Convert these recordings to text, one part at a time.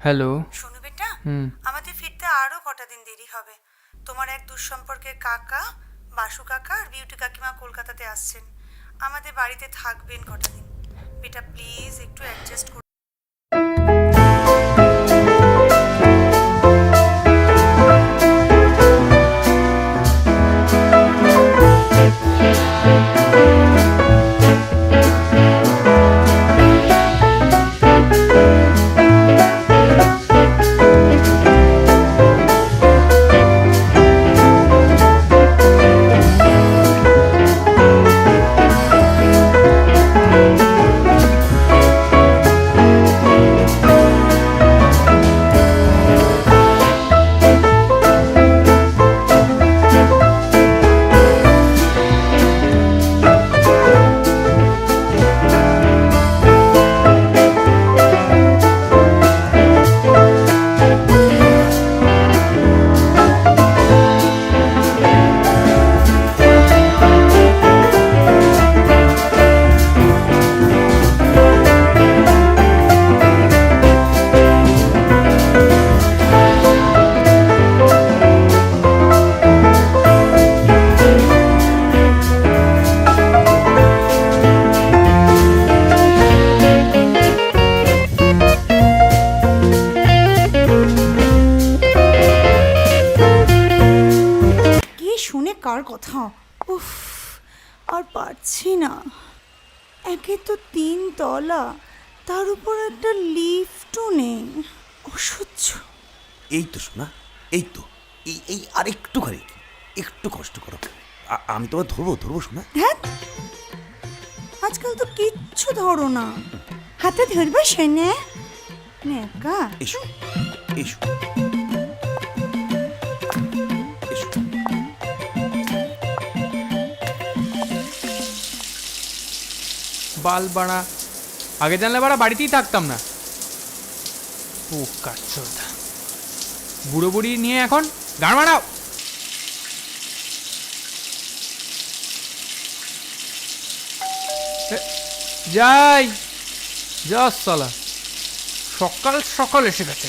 Hello. শোনো বেটা, আমাদের ফিরতে আরো কটা দিন দেরি হবে। তোমার এক দুঃসম্পর্কের কাকা, বাসু কাকা আর বিউটি কাকিমা কলকাতাতে আসছেন। আমাদের বাড়িতে থাকবেন কটা দিন। বেটা প্লিজ একটু অ্যাডজাস্ট করো। শুনে কার কথা, উফ আর পারছি না। একে তো 3 তলা, তার উপর একটা লিফটও নেই, অসহ্য। এই তো শোনা, এই তো এই এই আর একটুখানি, একটু কষ্ট করো। আমি তোমার ধরবো শোনা। হ্যাঁ, আজকাল তো কিচ্ছু ধরো না, হাতে ধরবে শোনে নেকা। এসো এসো এসো। বাল বাড়া, আগে জানলে বাড়া বাড়িতেই থাকতাম না। ও কাচ্চোদা, বুড়ো বুড়ি নিয়ে এখন গান মারাও। যাই যা সালা, সকাল সকাল এসে গেছে।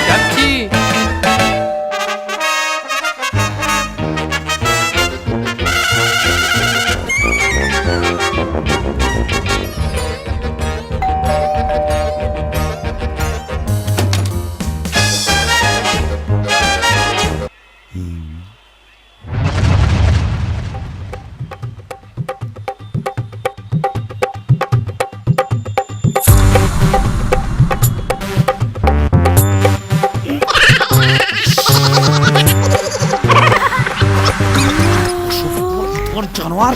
যাচ্ছি। জানোয়ার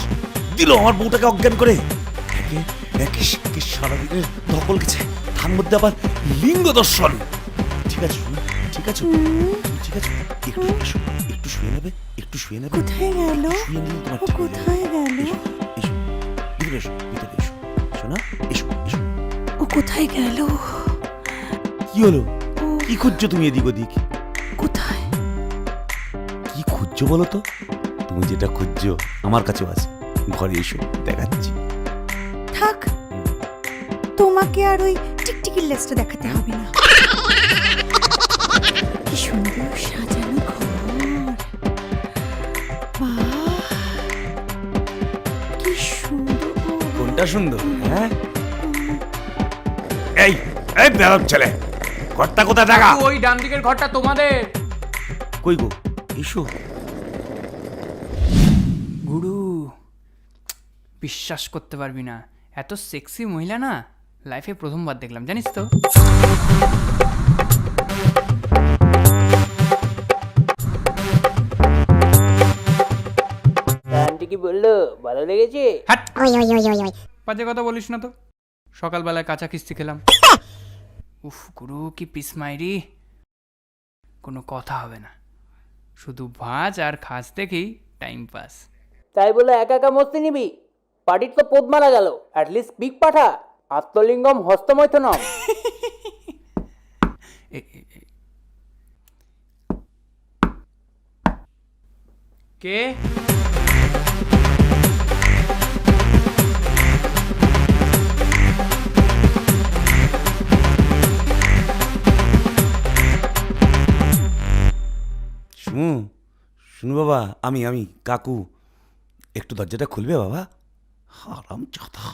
দিল আমার বউটাকে অজ্ঞান করে। সারাদিনের ধকল গেছে, তার মধ্যে আবার লিঙ্গ দর্শন। ঠিক আছে শোনো, ঠিক আছে ঠিক আছে, একটু শুয়ে নেবে, একটু শুয়ে নেবে। কোথায় গেল? শুয়ে নিলে তোমার ও ঠিক হয়ে যাবে। কোথায় গেল? এসো ভিতরে এসো, ভিতরে এসো শোনা, এসো এসো। ও কোথায় গেল? কি হলো? কি খুঁজছো তুমি এদিক ওদিক? কোথায়? কি খুঁজছো বলো তো? তুমি যেটা খুঁজছো আমার কাছেও আছে, ঘরে এসো দেখাচ্ছি। থাক, তোমাকে আর ওই টিকটিকির লেজটা দেখাতে হবে না। কি সুন্দর সাজানো ঘর, বাহ কি সুন্দর। কোনটা সুন্দর? হ্যাঁ এই এই বেরোব ছেলে, ঘরটা কোথায় দেখা? ওই ডান দিকের ঘরটা তোমাদের। কই গো, এসো। গুরু, বিশ্বাস করতে পারবি না, এত সেক্সি মহিলা না লাইফে প্রথমবার দেখলাম, জানিস তো। আন্টি কি বললো, ভালো লেগেছে? হাট, বাজে কথা বলিস না তো। সকালবেলায় কাঁচা কিস্তি খেলাম। উফ গুরু, কি পিস মাইরি, কোনো কথা হবে না, শুধু ভাজ আর খাস দেখেই টাইম পাস। তাই বলে একা একা মস্তি নিবি? পার্টির তো পোদ মারা গেল, অ্যাটলিস্ট পিক পাঠা। আত্মলিঙ্গম হস্তমৈথনম। কে? শুনু শুনু বাবা, আমি কাকু, একটু দরজাটা খুলবে বাবা? হারাম জাদা।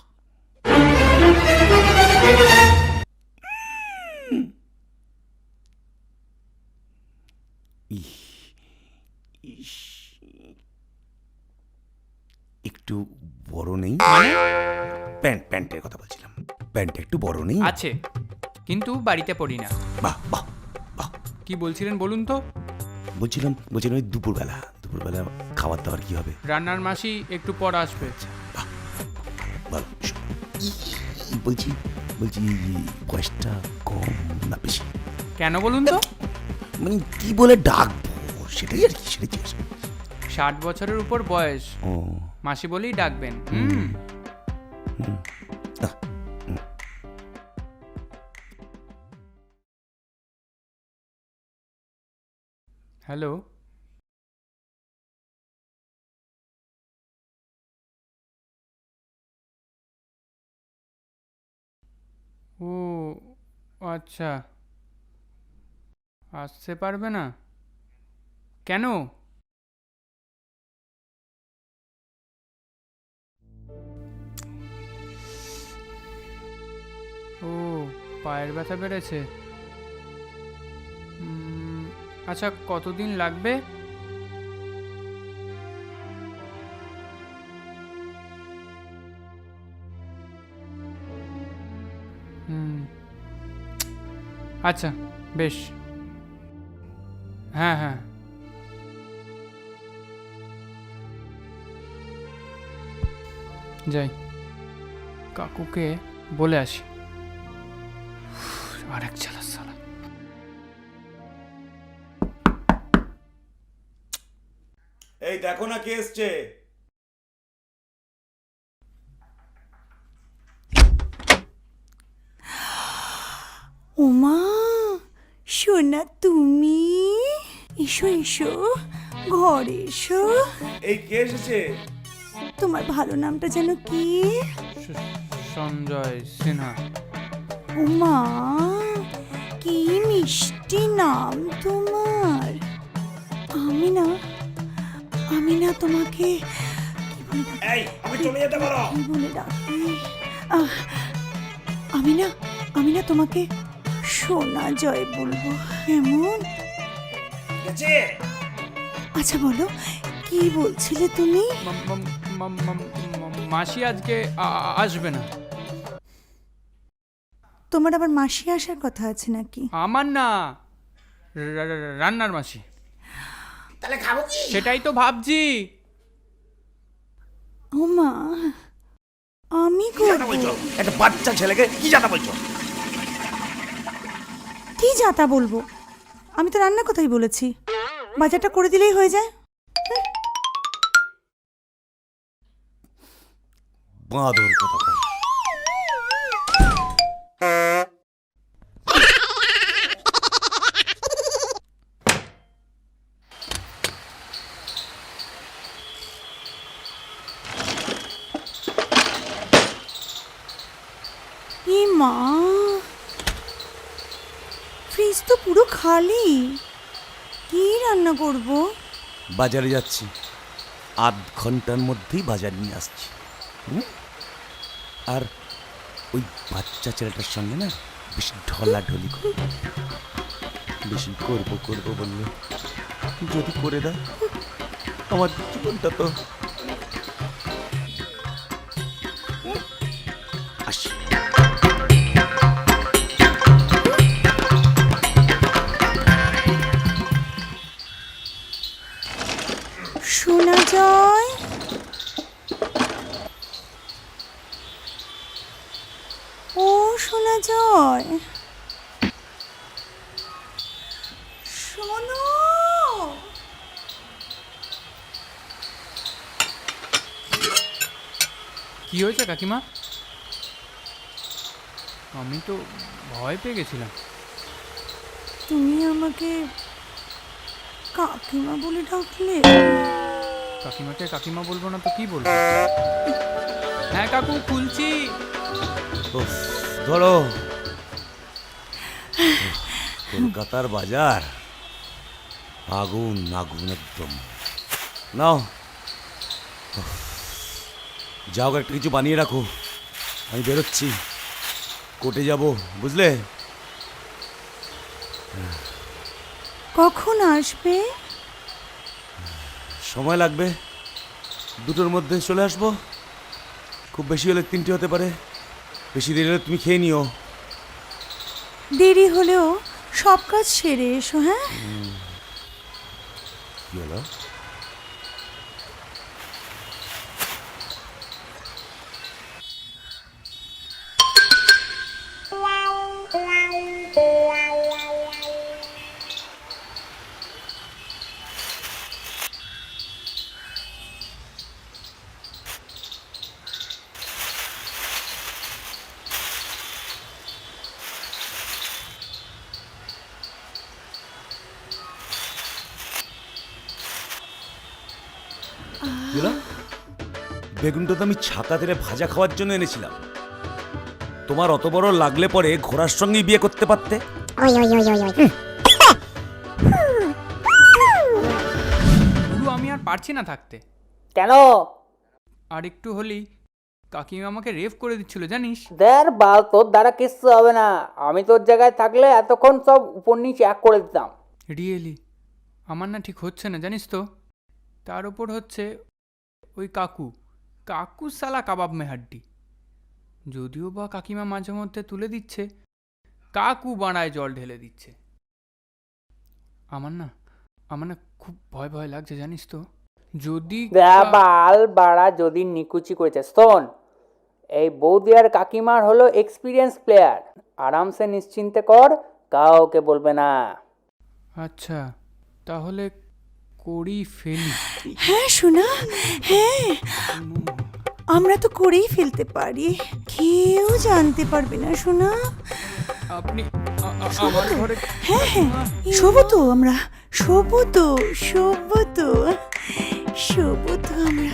ইস, একটু বড় নেই? মানে? প্যান্টের কথা বলছিলাম, প্যান্টটা একটু বড় নেই? আছে, কিন্তু বাড়িতে পড়ি না। বাহ বাহ বাহ। কি বলছিলেন বলুন তো? বলছিলাম ওই দুপুরবেলা খাবার দাবার কি হবে? রান্নার মাসি একটু পর আসবে। বল, বলছি বয়সটা কম না বেশি? কেন বলুন তো? মানে কি বলে ডাকবো সেটাই আর কি, সেটাই জিজ্ঞেস করছি। 60 বছরের উপর বয়স, ও, মাসি বলেই ডাকবেন। আহ, হ্যালো, ও আচ্ছা, আসতে পারবে না কেন? ও, পায়ের ব্যথা বেড়েছে। আচ্ছা, কতদিন লাগবে? আচ্ছা, বেশ। হ্যাঁ হ্যাঁ, যাই, কাকুকে বলে আসি। আরেক চালা সালা। এই দেখো না কে এসছে। ওমা, সোনা তুমি? এসো এসো, ঘরে এসো। এই কে এসেছে? তোমার ভালো নামটা যেন কি? সঞ্জয় সিনহা। ওমা, কি মিষ্টি নাম তোমার। আমি না তোমাকে এই, আমি চলে যেতে পারো। কি বলে ডাকি? আমি না তোমাকে সোনা জয় বলবো, কেমন? আচ্ছা বলো, কি বলছিলে তুমি? মাসি আজকে আসবে না। তোমার আবার মাসি আসার কথা আছে নাকি? আমার না, রান্নার মাসি। তাহলে খাবো কি? সেটাই তো ভাবছি। ওমা, আমি করবো? একটা বাচ্চা ছেলেকে কি জানা বলছো? কি যাতা বলবো? আমি তো রান্নার কথাই বলেছি, বাজারটা করে দিলেই হয়ে যায়। বাঁদর কথা কয়। এ মা, ফ্রিজ তো পুরো খালি, কি রান্না করব? বাজারে যাচ্ছি, আধ ঘন্টার মধ্যেই বাজার নিয়ে আসছি। আর ওই বাচ্চা ছেলেটার সঙ্গে না বেশি ঢলাঢলি করবো, বেশি করবো বললে যদি করে দেয়, আমার জীবনটা তো আসি। শোনা যায়? ও শোনা যায়, শোনো। কি হয়েছে কাকিমা? আমি তো ভয় পেয়ে গেছিলাম। তুমি আমাকে কাকিমা বলে ডাকলে? কাকিমাকে কাকিমা বলবো না তো কি বলবো? হ্যাঁ কাকু, খুলছি। উফ, ধরো কলকাতার বাজার আগুন আগুন একদম। নাও উফ, যাও একটা কিছু বানিয়ে রাখো, আমি বেরোচ্ছি, কোর্টে যাব, বুঝলে? কখন আসবে? সময় লাগবে, দুটোর মধ্যে চলে আসবো, খুব বেশি হলে 3টে হতে পারে, বেশি দেরি হলে তুমি খেয়ে নিও। দেরি হলেও সব কাজ সেরে এসো, হ্যাঁ? কি হলো? দিলা, বেগুনটা তো আমি ছাতা তেলে ভাজা খাওয়ার জন্য এনেছিলাম। তোমার অত বড় লাগলে পরে ঘোড়ার সঙ্গেই বিয়ে করতে পারতে। গুরু, আমি আর পারছি না থাকতে। কেন? আর একটু হলেই কাকিমা আমাকে রেফ করে দিচ্ছিল, জানিস? দের বাল, তোর দ্বারা কিচ্ছু হবে না। আমি তোর জায়গায় থাকলে এতক্ষণ সব উপর নিচে এক করে দিতাম। রিয়েলি আমার না ঠিক হচ্ছে না, জানিস তো। তার উপর হচ্ছে ওই কাকু, কাকু সালা কাবাব মে হাড্ডি। যদিও বা কাকিমা মাঝে মধ্যে তুলে দিচ্ছে, কাকু বাড়ায় জল ঢেলে দিচ্ছে। আমার না খুব ভয় ভয় লাগছে, জানিস তো। যদি বাল বাড়া যদি নিকুচি করেছে, শোন, এই বৌদি আর কাকিমার হলো এক্সপিরিয়েন্স প্লেয়ার। আরামসে নিশ্চিন্তে কর, কাউকে বলবে না। আচ্ছা, তাহলে করি ফেলি। হ্যাঁ শোনা, হ্যাঁ আমরা তো করেই ফেলতে পারি, কেউ জানতে পারবে না শোনা। আপনি আমার ঘরে হ্যাঁ হ্যাঁ, শোবো তো আমরা, শোবো তো, শোবো তো, শোবো তো আমরা।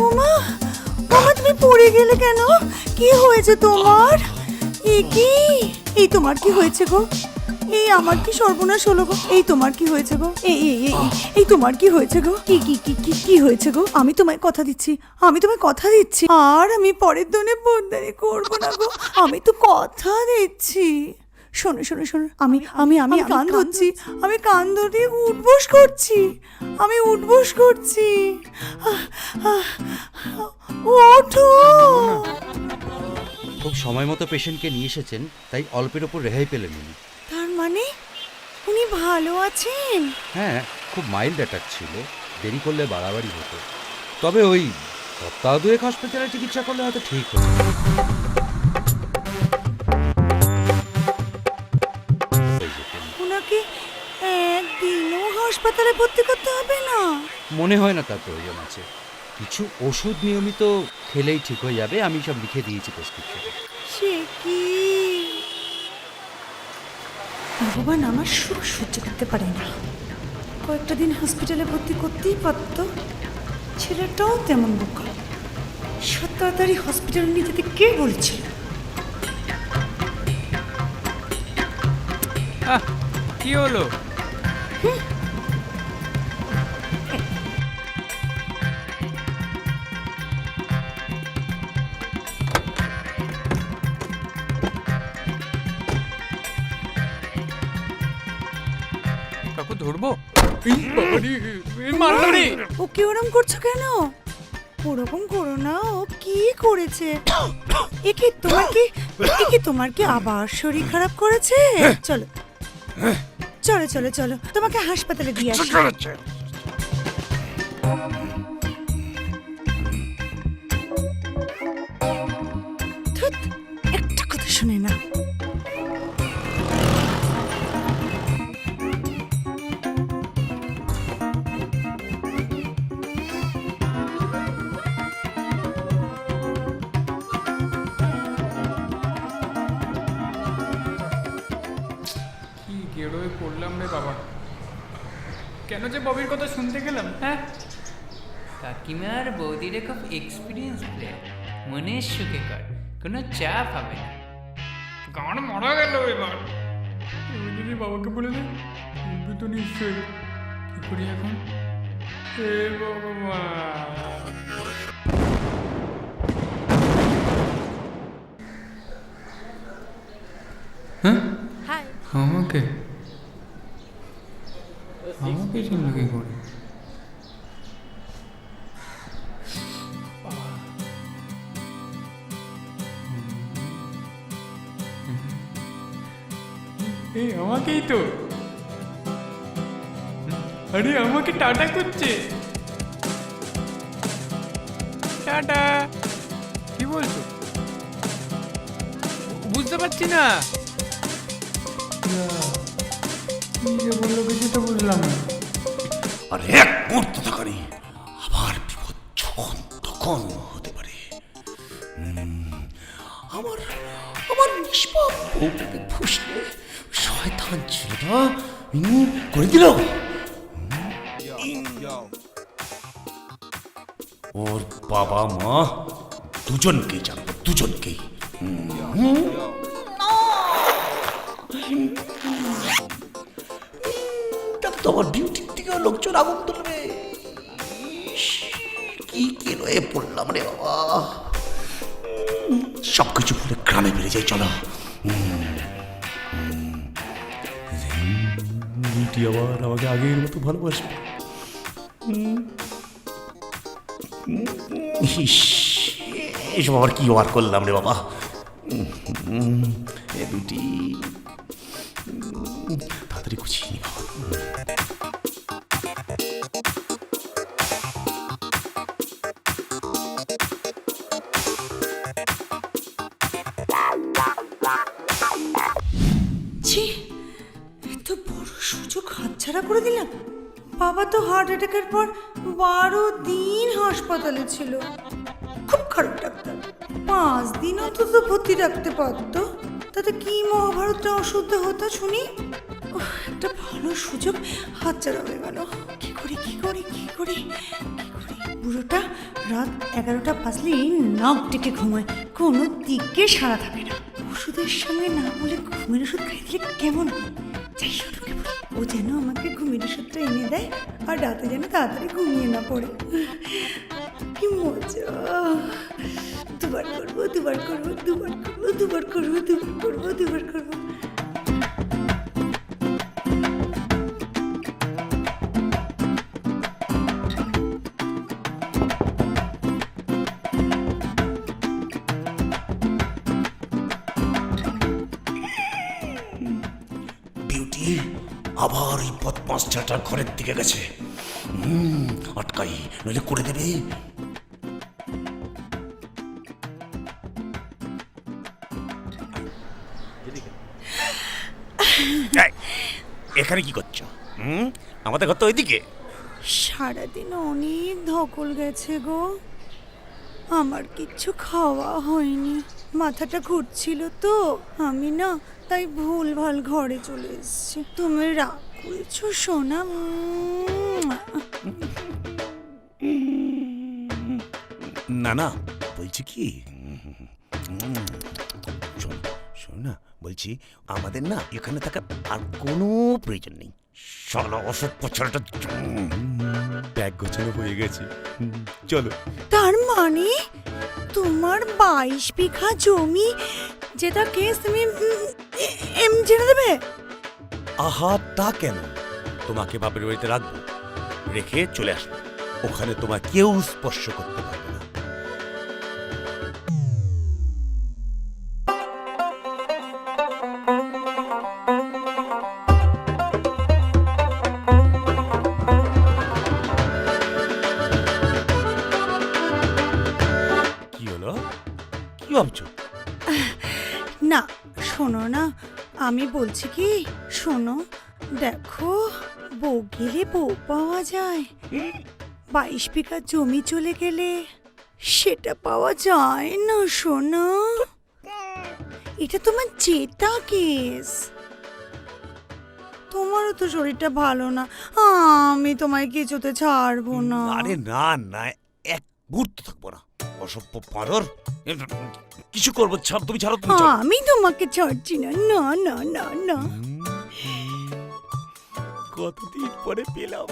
ওমা, ওমা তুমি পড়ে গেলে কেন? কি হয়েছে তোমার? এ কি? এই তোমার কি হয়েছে গো? এই আমার কি সর্বনাশ হলো গো? এই তোমার কি হয়েছে গো? এই তোমার কি হয়েছে গো? কি হয়েছে গো? আমি তোমায় কথা দিচ্ছি, আর আমি পরের দিনে বন্দারি করবো না গো, আমি তো কথা দিচ্ছি। শোনো শোনো শোনো, আমি কান ধরছি, আমি কান ধরে উঠবোস করছি, ওঠো। খুব সময় মতো পেশেন্টকে নিয়ে এসেছেন, তাই অল্পের ওপর রেহাই পেলেন উনি। তার মানে উনি ভালো আছেন? হ্যাঁ, খুব মাইল্ড অ্যাটাক ছিল, দেরি করলে বাড়াবাড়ি হতো। তবে ওই সপ্তাহ দুয়েক হসপিটালে চিকিৎসা করলে হয়তো ঠিক হতো। ওনাকে একদিনও হাসপাতালে ভর্তি করতে হবে না? মনে হয় না তার প্রয়োজন আছে। কিছু ওষুধ নিয়মিত খেলেই ঠিক হয়ে যাবে, আমি সব লিখে দিয়েছি প্রেসক্রিপশনে। সে কি ভগবান, আমার সুখ সহ্য করতে পারে না। কয়েকটা দিন হসপিটালে ভর্তি করতেই পারত। ছেলেটাও তেমন বোকা। সব তাড়াতাড়ি হসপিটালে নিয়ে যেতে কে বলছিল? কি হলো? কাকু ধরবো? ওকে ওরম করছো কেন? ওরকম করো না, ও কি করেছে? একে তোমার কি আবার শরীর খারাপ করেছে? চলো চলো চলো চলো, তোমাকে হাসপাতালে দিয়ে আসি। ধুৎ, একটা কথা শুনে না। কি গেরোয় পড়লাম রে বাবা, কেন যে ববির কথা শুনতে গেলাম? হ্যাঁ, কাকিমার বৌদিরে খুব এক্সপিরিয়েন্স প্লেয়ার, মনের সুখে কর, কোনো চাপ হবে না। গান মারা গেল এবার। আমি যদি বাবাকে বলে দেয়, বলবি তো নিশ্চয়ই। কি করি এখন? হে ভগবান। হ্যাঁ, আমাকে চিনল কি করে? এই আমাকেই তো, আরে আমাকে টাটা করছে। টাটা। কি বলছো? বুঝতে পারছি না। কি যে বললো কিছুটা বুঝলাম না। আর এক মুহূর্ত থাকানি আবার বিপদ যখন তখন হতে পারে। আমার নিষ্পাপ বউটাকে ফুসলে শয়তান ছেলেটা করে দিল। ওর বাবা মা দুজনকেই জানবো, দুজনকেই। তোমার ডিউটির দিকেও লোকজন আগুন তুলবে। কি কেলোয় পড়লাম রে বাবা। সবকিছু পরে গ্রামে বেড়ে যাই, চলো। ডিউটি আবার আমাকে আগের মতো ভালোবাসবে। এসব আবার কি ওয়ার করলাম রে বাবা। ডিউটি তাড়াতাড়ি গুছিয়ে নি বাবা। এত বড় সুযোগ হাতছাড়া করে দিলাম। বাবা তো হার্ট অ্যাটাকের পর 12 দিন হাসপাতালে ছিল। খুব খারাপ ডাক্তার, 5 দিন অন্তত ভর্তি রাখতে পারতো, তাতে কি মহাভারতটা অশুদ্ধ হতো শুনি। একটা ভালো সুযোগ হাতছাড়া হয়ে গেল। কি করি? বুড়োটা রাত 11টা বাজলেই নাক ডেকে ঘুমায়, কোনো দিকে সাড়া থাকে না। ওষুধের সঙ্গে না বলে ঘুমের ওষুধ খাই দিলে কেমন হয়? যাই শোনো, ও যেন আমাকে ঘুমের ওষুধটা এনে দেয় আর রাতে যেন তাড়াতাড়ি ঘুমিয়ে না পড়ে। কি মজা! দুবার করবো, দুবার করবো, দুবার করবো, দুবার করবো, দুবার করবো, দুবার করবো। বিউটি আবার ওই বদমাস ছেলেটার ঘরের দিকে গেছে। আটকাই, নইলে করে দেবে। এখানে কি করছো? আমাদের ঘর তো ওইদিকে। সারাদিন অনেক ধকল গেছে গো, আমার কিচ্ছু খাওয়া হয়নি, মাথাটা ঘুরছিল তো আমি না, তাই ভুলভাল ঘরে চলে এসেছি। তুমি রাগ করেছো সোনা? না না, বলছি কি, শোন শোন না, বলছি আমাদের না এখানে থাকার আর কোনো প্রয়োজন নেই। শালা অসৎ পছাড়াটা ব্যাগ গোছানো হয়ে গেছে, চলো। তার মানে তোমার 22 বিঘা জমি, যেটা কেস তুমি ছেড়ে দেবে? আহা, তা কেন? তোমাকে বাপের বাড়িতে রাখবো, রেখে চলে আসবো। ওখানে তোমার কেউ স্পর্শ করতে পারবে না। কি হলো? কি ভাবছো? না শোনো না, আমি বলছি কি, শোনো, দেখো বউ গেলে বউ পাওয়া যায়, 22 বিঘা জমি চলে গেলে সেটা পাওয়া যায় না সোনা। এটা তোমার জেতা কেস, তোমারও তো শরীরটা ভালো না, আমি তোমায় কিছুতে ছাড়বো না। আরে না না, এক মুহূর্ত থাকবো না। অসভ্য পারর, কিছু করবো, ছাড়, তুমি ছাড়ো, তুমি ছাড়ো। আমি তোমাকে ছাড়ছি না, না না না না। কতদিন পরে পেলাম।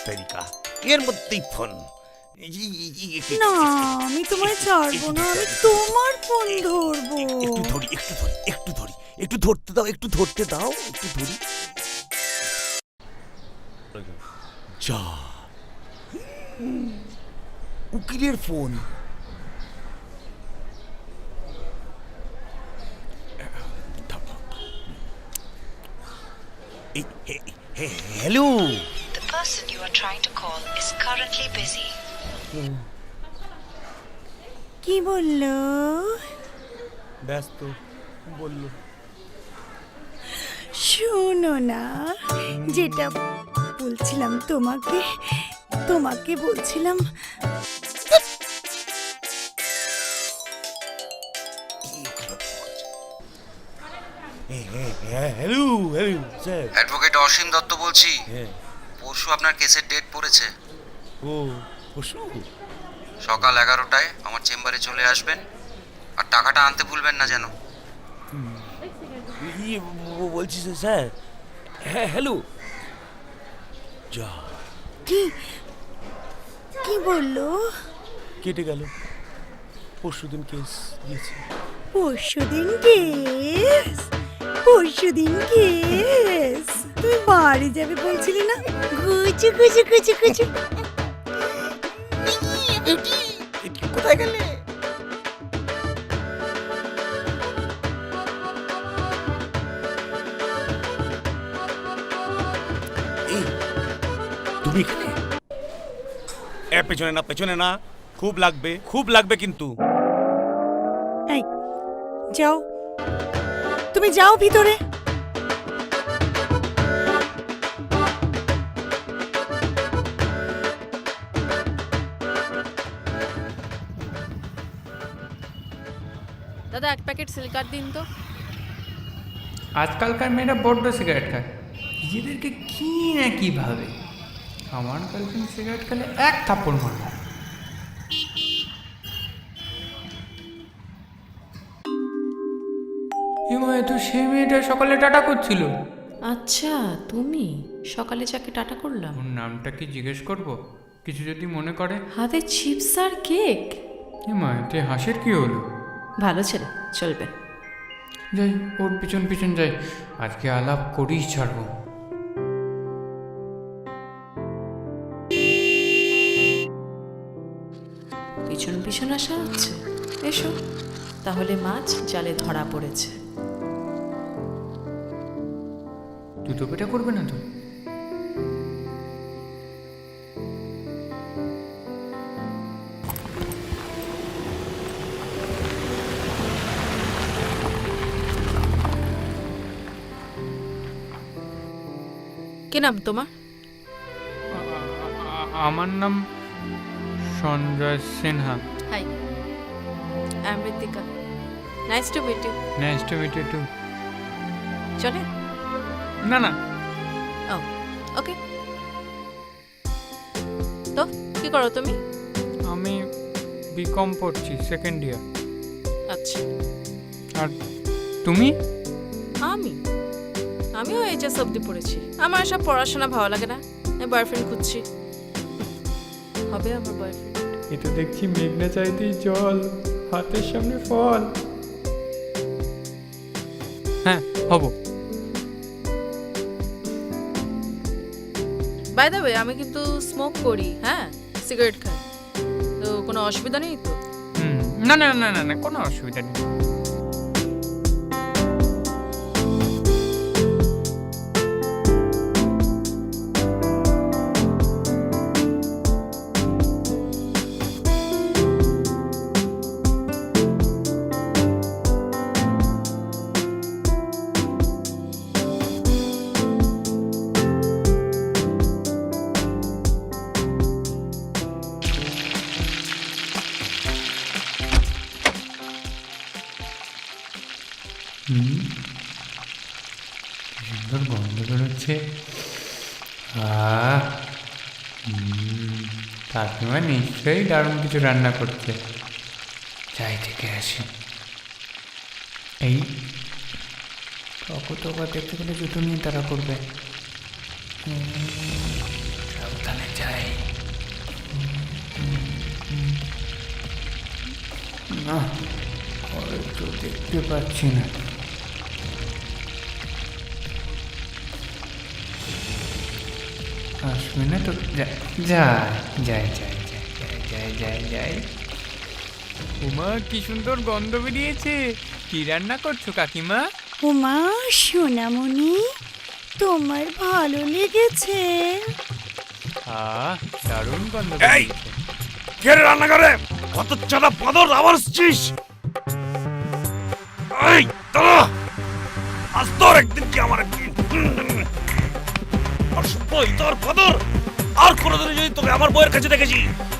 তারিকা এর মধ্যেই ফোন। না আমি তোমায় ছাড়বো না, আমি তোমার ফোন ধরবো। একটু ধরি, একটু ধরি, একটু ধরি, একটু ধরতে দাও, একটু ধরতে দাও, একটু ধরি। যা, উকিলের phone. Hello. The person you are trying to call is currently busy. কি বললো? ব্যস্ত বললো। শোনো না, যেটা বলছিলাম তোমাকে, তোমাকে বলছিলাম, হ্যালো হ্যালো স্যার। অ্যাডভোকেট অসীম দত্ত বলছি। হ্যাঁ। পরশু আপনার কেসের ডেট পড়েছে। ও পশু। সকাল 11টায় আমার চেম্বারে চলে আসবেন, আর টাকাটা আনতে ভুলবেন না যেন। বলছি স্যার। হ্যাঁ হ্যালো। যা, কি কি বললো? কেটে গেল। পরশুদিন কেস দিয়েছে। পরশুদিন কেস? পরশুদিন কেস? তুমি বাড়ি যাবে বলছিলে না? গুচু গুচু গুচু গুচু। কোথায় গেলে? তুমি এখানে? পেছনে না, পেছনে না, খুব লাগবে, খুব লাগবে কিন্তু। এই যাও, তুমি যাও ভিতরে। দাদা এক প্যাকেট সিলিকার দিন তো। আজকালকার মেয়েরা বড্ড সিগারেট খায়, নিজেদেরকে কি না কি ভাবে। আমার গার্লফ্রেন্ড সিগারেট খেলে এক থাপ্পড় মারব। হিময় তো সেই মেয়েটা সকালে টাটা করছিল। আচ্ছা, তুমি সকালে যাকে টাটা করলাম। ওর নামটা কি জিজ্ঞেস করব? কিছু যদি মনে করে। হাতে চিপস আর কেক। হিময় তে হাসির কি হলো? ভালো ছেলে, চলবে। যাই, ওর পিছন পিছন যাই, আজকে আলাপ করেই ছাড়বো। পিছন পিছন আসা হচ্ছে। এসো, তাহলে মাছ জালে ধরা পড়েছে। দুটো পেটা করবে না তো? কি নাম তোমার? আমার নাম Sanjay Sinha. Hi, I am Ritika. Nice to meet you. Nice to meet you too. চলে? না না, ও, ওকে। তো কি করো তুমি? আমি বিকম পড়ছি, সেকেন্ড ইয়ার। আচ্ছা। আর তুমি? আমিও এইচএস অবধি পড়েছি। আমার সব পড়াশোনা ভালো লাগে না, আমি বয়ফ্রেন্ড খুঁজছি। হবে আমার বয়ফ্রেন্ড। এটা দেখছি মেঘনা চাইতেই জল, হাতের সামনে ফল। হ্যাঁ, হব। বাই দ্য ওয়ে, আমি কিন্তু স্মোক করি, হ্যাঁ, সিগারেট খাই। তো কোনো অসুবিধা নেই তো? না না না না না, কোনো অসুবিধা নেই। সুন্দর গন্ধ বেরোচ্ছে। কাকিমা নিশ্চয়ই দারুণ কিছু রান্না করছে। যাই থেকে আসি। এই টকা দেখতে গেলে জুতো নিয়ে তারা করবে। সাবধানে যাই। না, হয়তো দেখতে পাচ্ছি না। আসবে না তো? যাই যাই যাই যাই যাই যাই যাই যাই। উমা, কি সুন্দর গন্ধ বেরিয়েছে। কি রান্না করছো কাকিমা? উমা সোনামণি, তোমার ভালো লেগেছে? দারুণ গন্ধ এই! বেরিয়েছে। কে রে রান্না করে? কত চাঁদা পাদর আবার আসছিস? এই দাঁড়া, আজ তোর একদিন কি আমার একদিন। অসভ্যই তোর পাদর। আর কোনোদিন যদি তোকে আমার বইয়ের কাছে দেখেছি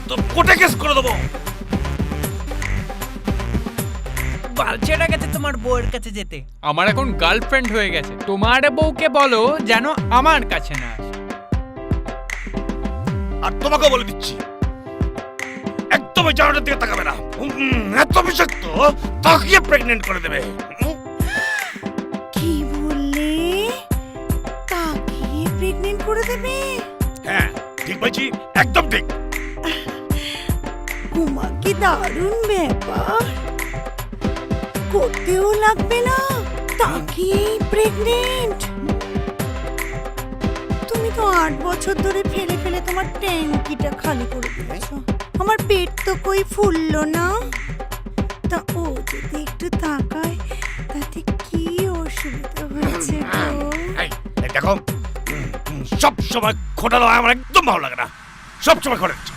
তো কোর্টে কেস করে দেবো। বালছেটা গেছে তোমার বউয়ের কাছে যেতে। আমার এখন গার্লফ্রেন্ড হয়ে গেছে। তোমার বউকে বলো যেন আমার কাছে না আসে। আর তোমাকে বলে দিচ্ছি, একদম ওই জানাটার দিকে তাকাবে না। এত বিষাক্ত, তাকিয়ে প্রেগনেন্ট করে দেবে। কি বললে? তাকিয়ে প্রেগনেন্ট করে দেবে? হ্যাঁ, ঠিক বলছি, একদম ঠিক। উমা, কি দারুণ ব্যাপার। করতেও লাগবে না, তাকিয়ে প্রেগনেন্ট। তুমি তো 8 বছর ধরে ফেলে ফেলে তোমার ট্যাঙ্কিটা খালি করে দিয়েছো। আমার পেট তো কই ফুললো না। তা ও যদি একটু তাকায় তাতে কি অসুবিধা হয়েছে গো? এই দেখো, সব সময় খোটা দেওয়া আমার একদম ভালো লাগে না। সব সময় খোটা দিচ্ছ।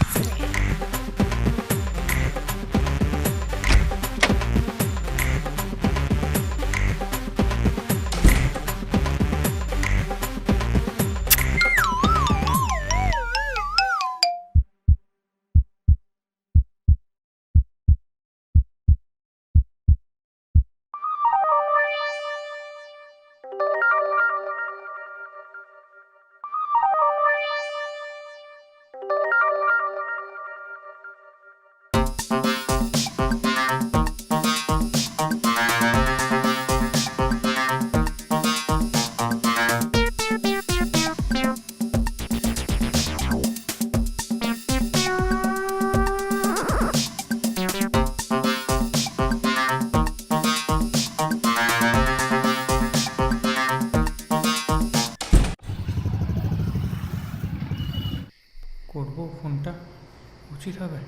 হবে,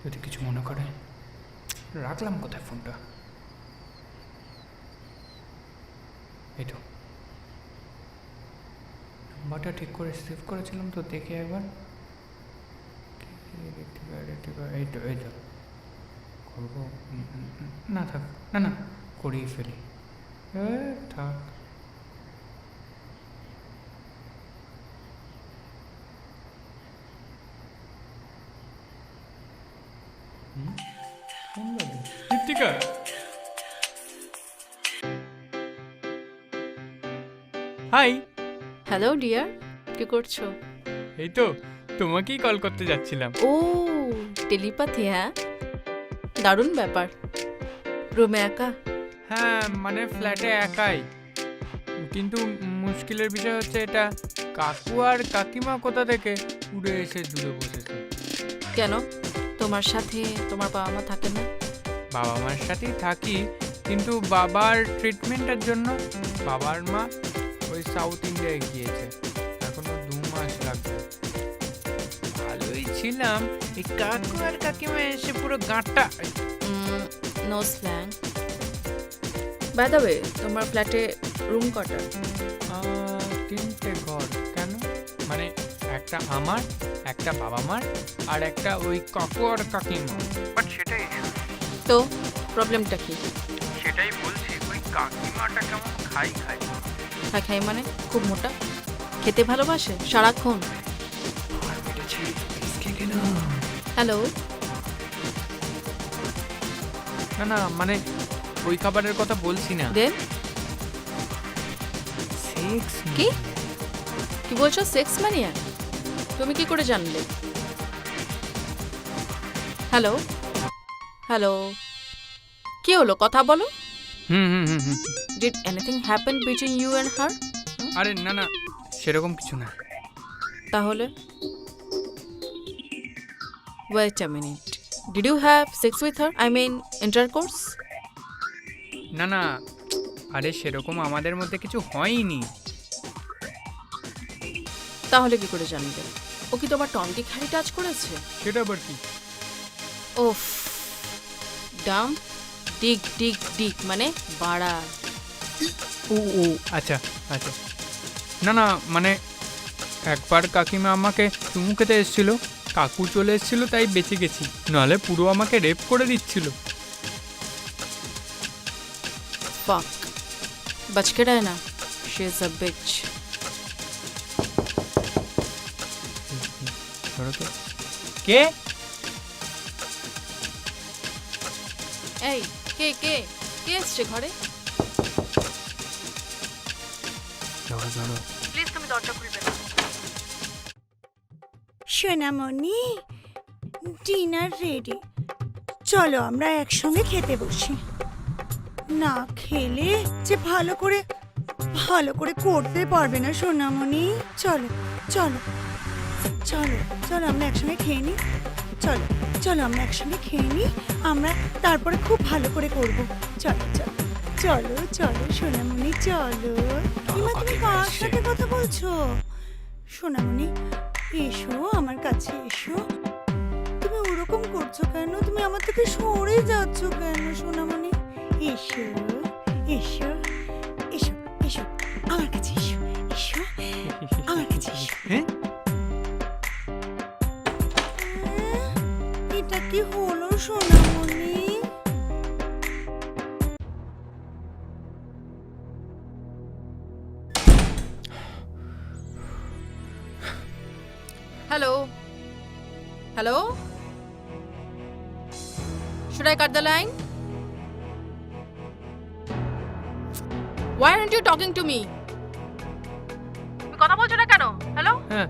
যদি কিছু মনে করে। রাখলাম কোথায় ফোনটা? এই তো নাম্বারটা ঠিক করে সেভ করেছিলাম তো, দেখে একবার। এই তো করবো না, থাক না করিয়ে ফেলি। থাক। ঋত্বিকা, হাই। হ্যালো ডিয়ার, কি করছো? এই তো তোমাকেই কল করতে যাচ্ছিলাম। ও টেলিপাথি, হ্যাঁ দারুণ ব্যাপার। রুমে একা? হ্যাঁ মানে ফ্ল্যাটে একাই, কিন্তু মুশকিলের বিষয় হচ্ছে এটা, কাকু আর কাকিমা কোথা থেকে উড়ে এসে জুড়ে বসেছে। কেন, তোমার সাথে তোমার বাবা মা থাকে না? বাবা মার সাথেই থাকি, কিন্তু বাবার ট্রিটমেন্টের জন্য বাবার মা ওই সাউথ ইন্ডিয়ায় গিয়েছে, এখনো 2 মাস লাগবে। ভালোই ছিলাম, এই কাকু আর কাকিমা এসে পুরো গাঁটটা। No slang. By the way, তোমার ফ্ল্যাটে রুম কটা? 3টে ঘর। কেন? মানে একটা আমার, একটা বাবা মার, আর একটা ওই কাকু আর কাকিমা। বাট সেটাই তো প্রবলেমটা কি? সেটাই বলছি, ওই কাকিমাটা কেমন খাই খাই মানে খুব মোটা, খেতে ভালোবাসে সারাক্ষণ। হ্যালো? না মানে ওই খাবারের কথা বলছি না। দেন সেক্স কি কি বলছো? Sex mania? তুমি কি করে জানলে? হ্যালো হ্যালো, কি হলো, কথা বলো। হুম। Did anything happen between you and her? আরে না সেরকম কিছু না। তাহলে wait a minute, did you have sex with her? I mean intercourse? না আরে সেরকম আমাদের মধ্যে কিছু হয়নি। তাহলে কি করে জানবে? ও কি তোমার টন্টি খালি টাচ করেছে? সেটা আবার কি? ওফ, ডাম ডিক মানে বাড়া। ও আচ্ছা না মানে একবার কাকিমা আমাকে চুমু খেতে এসেছিল, কাকু চলে এসেছিল তাই বেঁচে গেছি, নাহলে পুরো আমাকে রেপ করে দিচ্ছিল। Fuck, बच के रहना, she is a bitch. কে? এই কে এসছে ঘরে? ধরো প্লিজ তুমি দরজা খুলবে না। সোনামণি, ডিনার রেডি, চলো আমরা একসঙ্গে খেতে বসি। না খেলে যে ভালো করে করতে পারবে না সোনামণি। চলো আমরা একসঙ্গে খেয়ে নিই। চলো আমরা একসঙ্গে খেয়ে নিই, আমরা তারপরে খুব ভালো করে করব। চলো সোনামণি, চলো। ইমা, তুমি কার সাথে কথা বলছো? সোনামণি এসো, আমার কাছে এসো। তুমি ওরকম করছো কেন? তুমি আমার থেকে সরে যাচ্ছ কেন সোনামণি? এসো আমার কাছে এসো আমার কাছে এসো। হ্যাঁ? এটা কি হলো সোনামণি? Hello? Should I cut the line? Why aren't you talking to me? তুমি কথা বলছো না কেন? হ্যালো? হ্যাঁ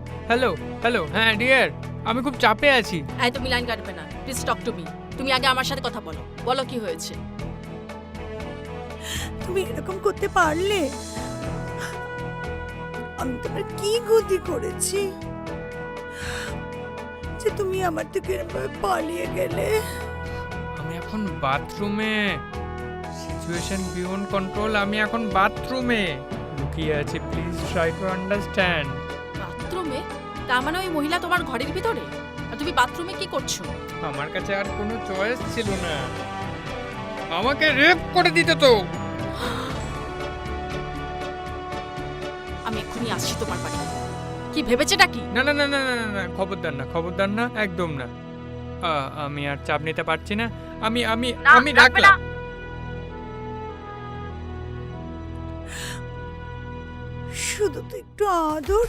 হ্যালো হ্যাঁ ডিয়ার, আমি খুব চাপে আছি। এই তুমি লাইন কাটবে না, প্লিজ টক টু মি। তুমি আগে আমার সাথে কথা বলো কি হয়েছে। তুমি এরকম করতে পারলে? আমি তোমার কি ক্ষতি করেছি যে তুমি আমার থেকে পালিয়ে গেলে? আমি এখন বাথরুমে, সিচুয়েশন বিয়ন্ড কন্ট্রোল, আমি এখন বাথরুমে লুকিয়ে আছি, প্লিজ ট্রাই টু আন্ডারস্ট্যান্ড। বাথরুমে? তার মানে ওই মহিলা তোমার ঘরের ভিতরে আর তুমি বাথরুমে কি করছো? আমার কাছে আর কোনো চয়েস ছিল না, আমাকে রেপ করে দিতে তো। আমি এক্ষুনি আসছি তোমার বাড়ি। কি ভেবেছেটা কি? না না না না না না না, খবরদার না, খবরদার না, একদম না। আমি আর চাপ নিতে পারছি না, আমি আমি আমি রাখলাম। শুধু তো একটু আদর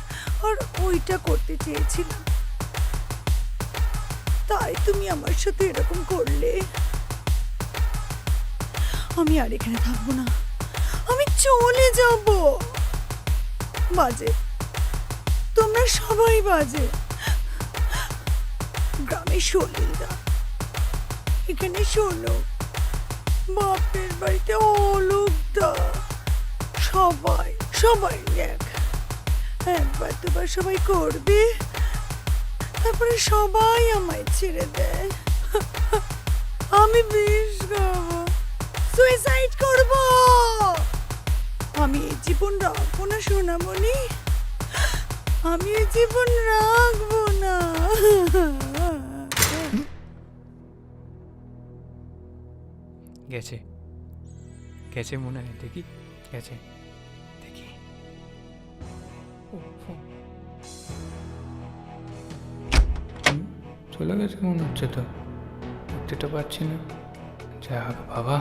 আর ওইটা করতে চেয়েছিলাম, তাই তুমি আমার সাথে এরকম করলে। আমি আর এখানে থাকবো না, আমি চলে যাব। বাজে, তোমরা সবাই বাজে। গ্রামে সলিলদা, এখানে শোনো, বাপের বাড়িতে অলোকদা, সবাই সবাই একবার দুবার সবাই করবে, তারপরে সবাই আমায় ছেড়ে দেয়। আমি বিষ খাবো, সুইসাইড করব। আমি এই জীবন রাখবো না সোনামণি, আমি এই জীবন রাখবো না। গেছে গেছে মনে হয়, দেখি গেছে, দেখি। চলে গেছে মনে হচ্ছে তো, দেখতে তো পাচ্ছি না। যাক বাবা,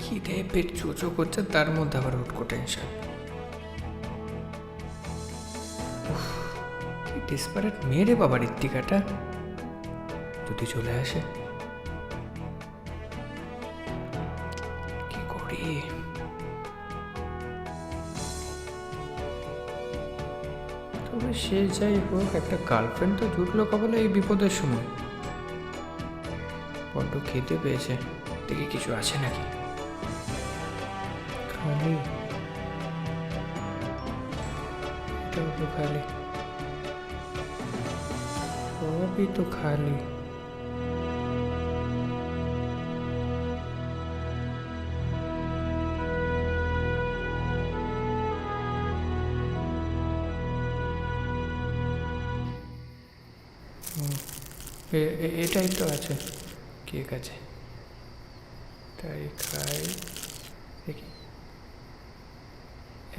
খিদে পেট চোচো করছে, তার মধ্যে আবার উঠকো টেনশন। কি ডিসপারেট মেরে বাবার ঋত্বিকাটা, যদি চলে আসে কি করি? তবে সে যাই হোক, একটা গার্লফ্রেন্ড তো জুটলো কপালে এই বিপদের সময়। বড্ড খেতে পেয়েছে, দেখি কিছু আছে নাকি। খালি, এটাও তো খালি, সবই তো খালি। এটাই তো আছে, কেক আছে, তাই খাই। দেখি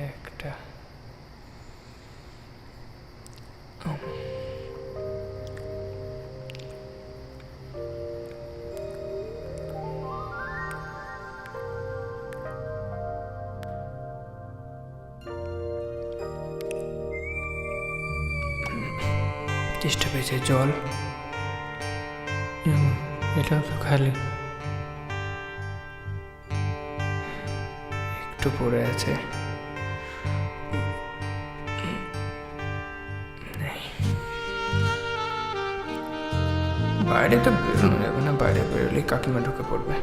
একটা, চেষ্টা পেয়েছে জল, এটাও তো খালি, একটু পড়ে আছে। বাইরে তো বেরোনো যাবে না, বাইরে বেরোলেই কাকিমা ঢুকে পড়বে।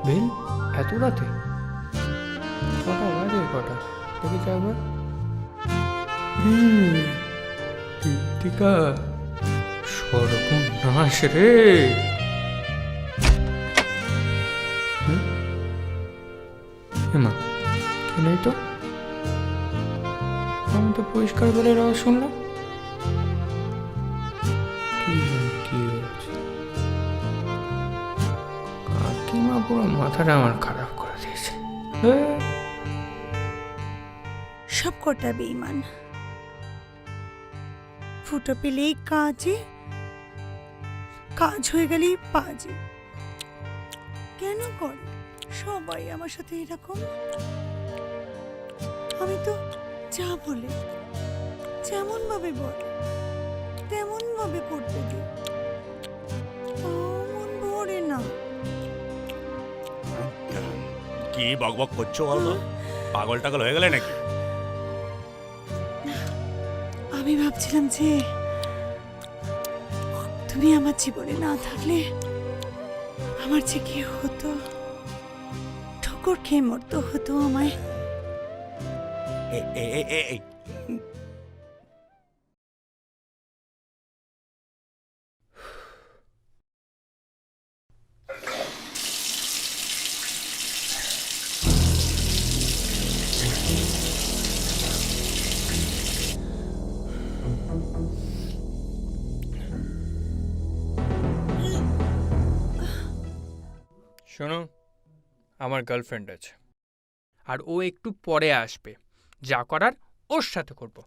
বেল এত রাতে? কটা বাজে, কটা দেখি তো একবার। ঋত্বিকা, সর্বনাশ রে। মা কেউ নেই তো, আমি তো পরিষ্কার বেলের আওয়াজ শুনলাম। কি হয়েছে? কাকিমা পুরো মাথাটা আমার খারাপ করে দিয়েছে। সব কটা বেঈমান, ফুটো পেলেই কাজে, কাজ হয়ে গেলেই বাজে। কেন করে সবাই আমার সাথে এরকম? আমি তো যা বলে, যেমন ভাবে বলে তেমন ভাবে করতে দিই, তাও মন ভরে না। কি বকবক করছো বলো? পাগল টাগল হয়ে গেলে নাকি? আমি ভাবছিলাম যে তুমি আমার জীবনে না থাকলে আমার যে কি হতো, ঠোকর খেয়ে মরতে হতো আমায়। এই শোনো, আমার গার্লফ্রেন্ড আছে, আর ও একটু পরে আসবে। যা করার ওর সাথে করব।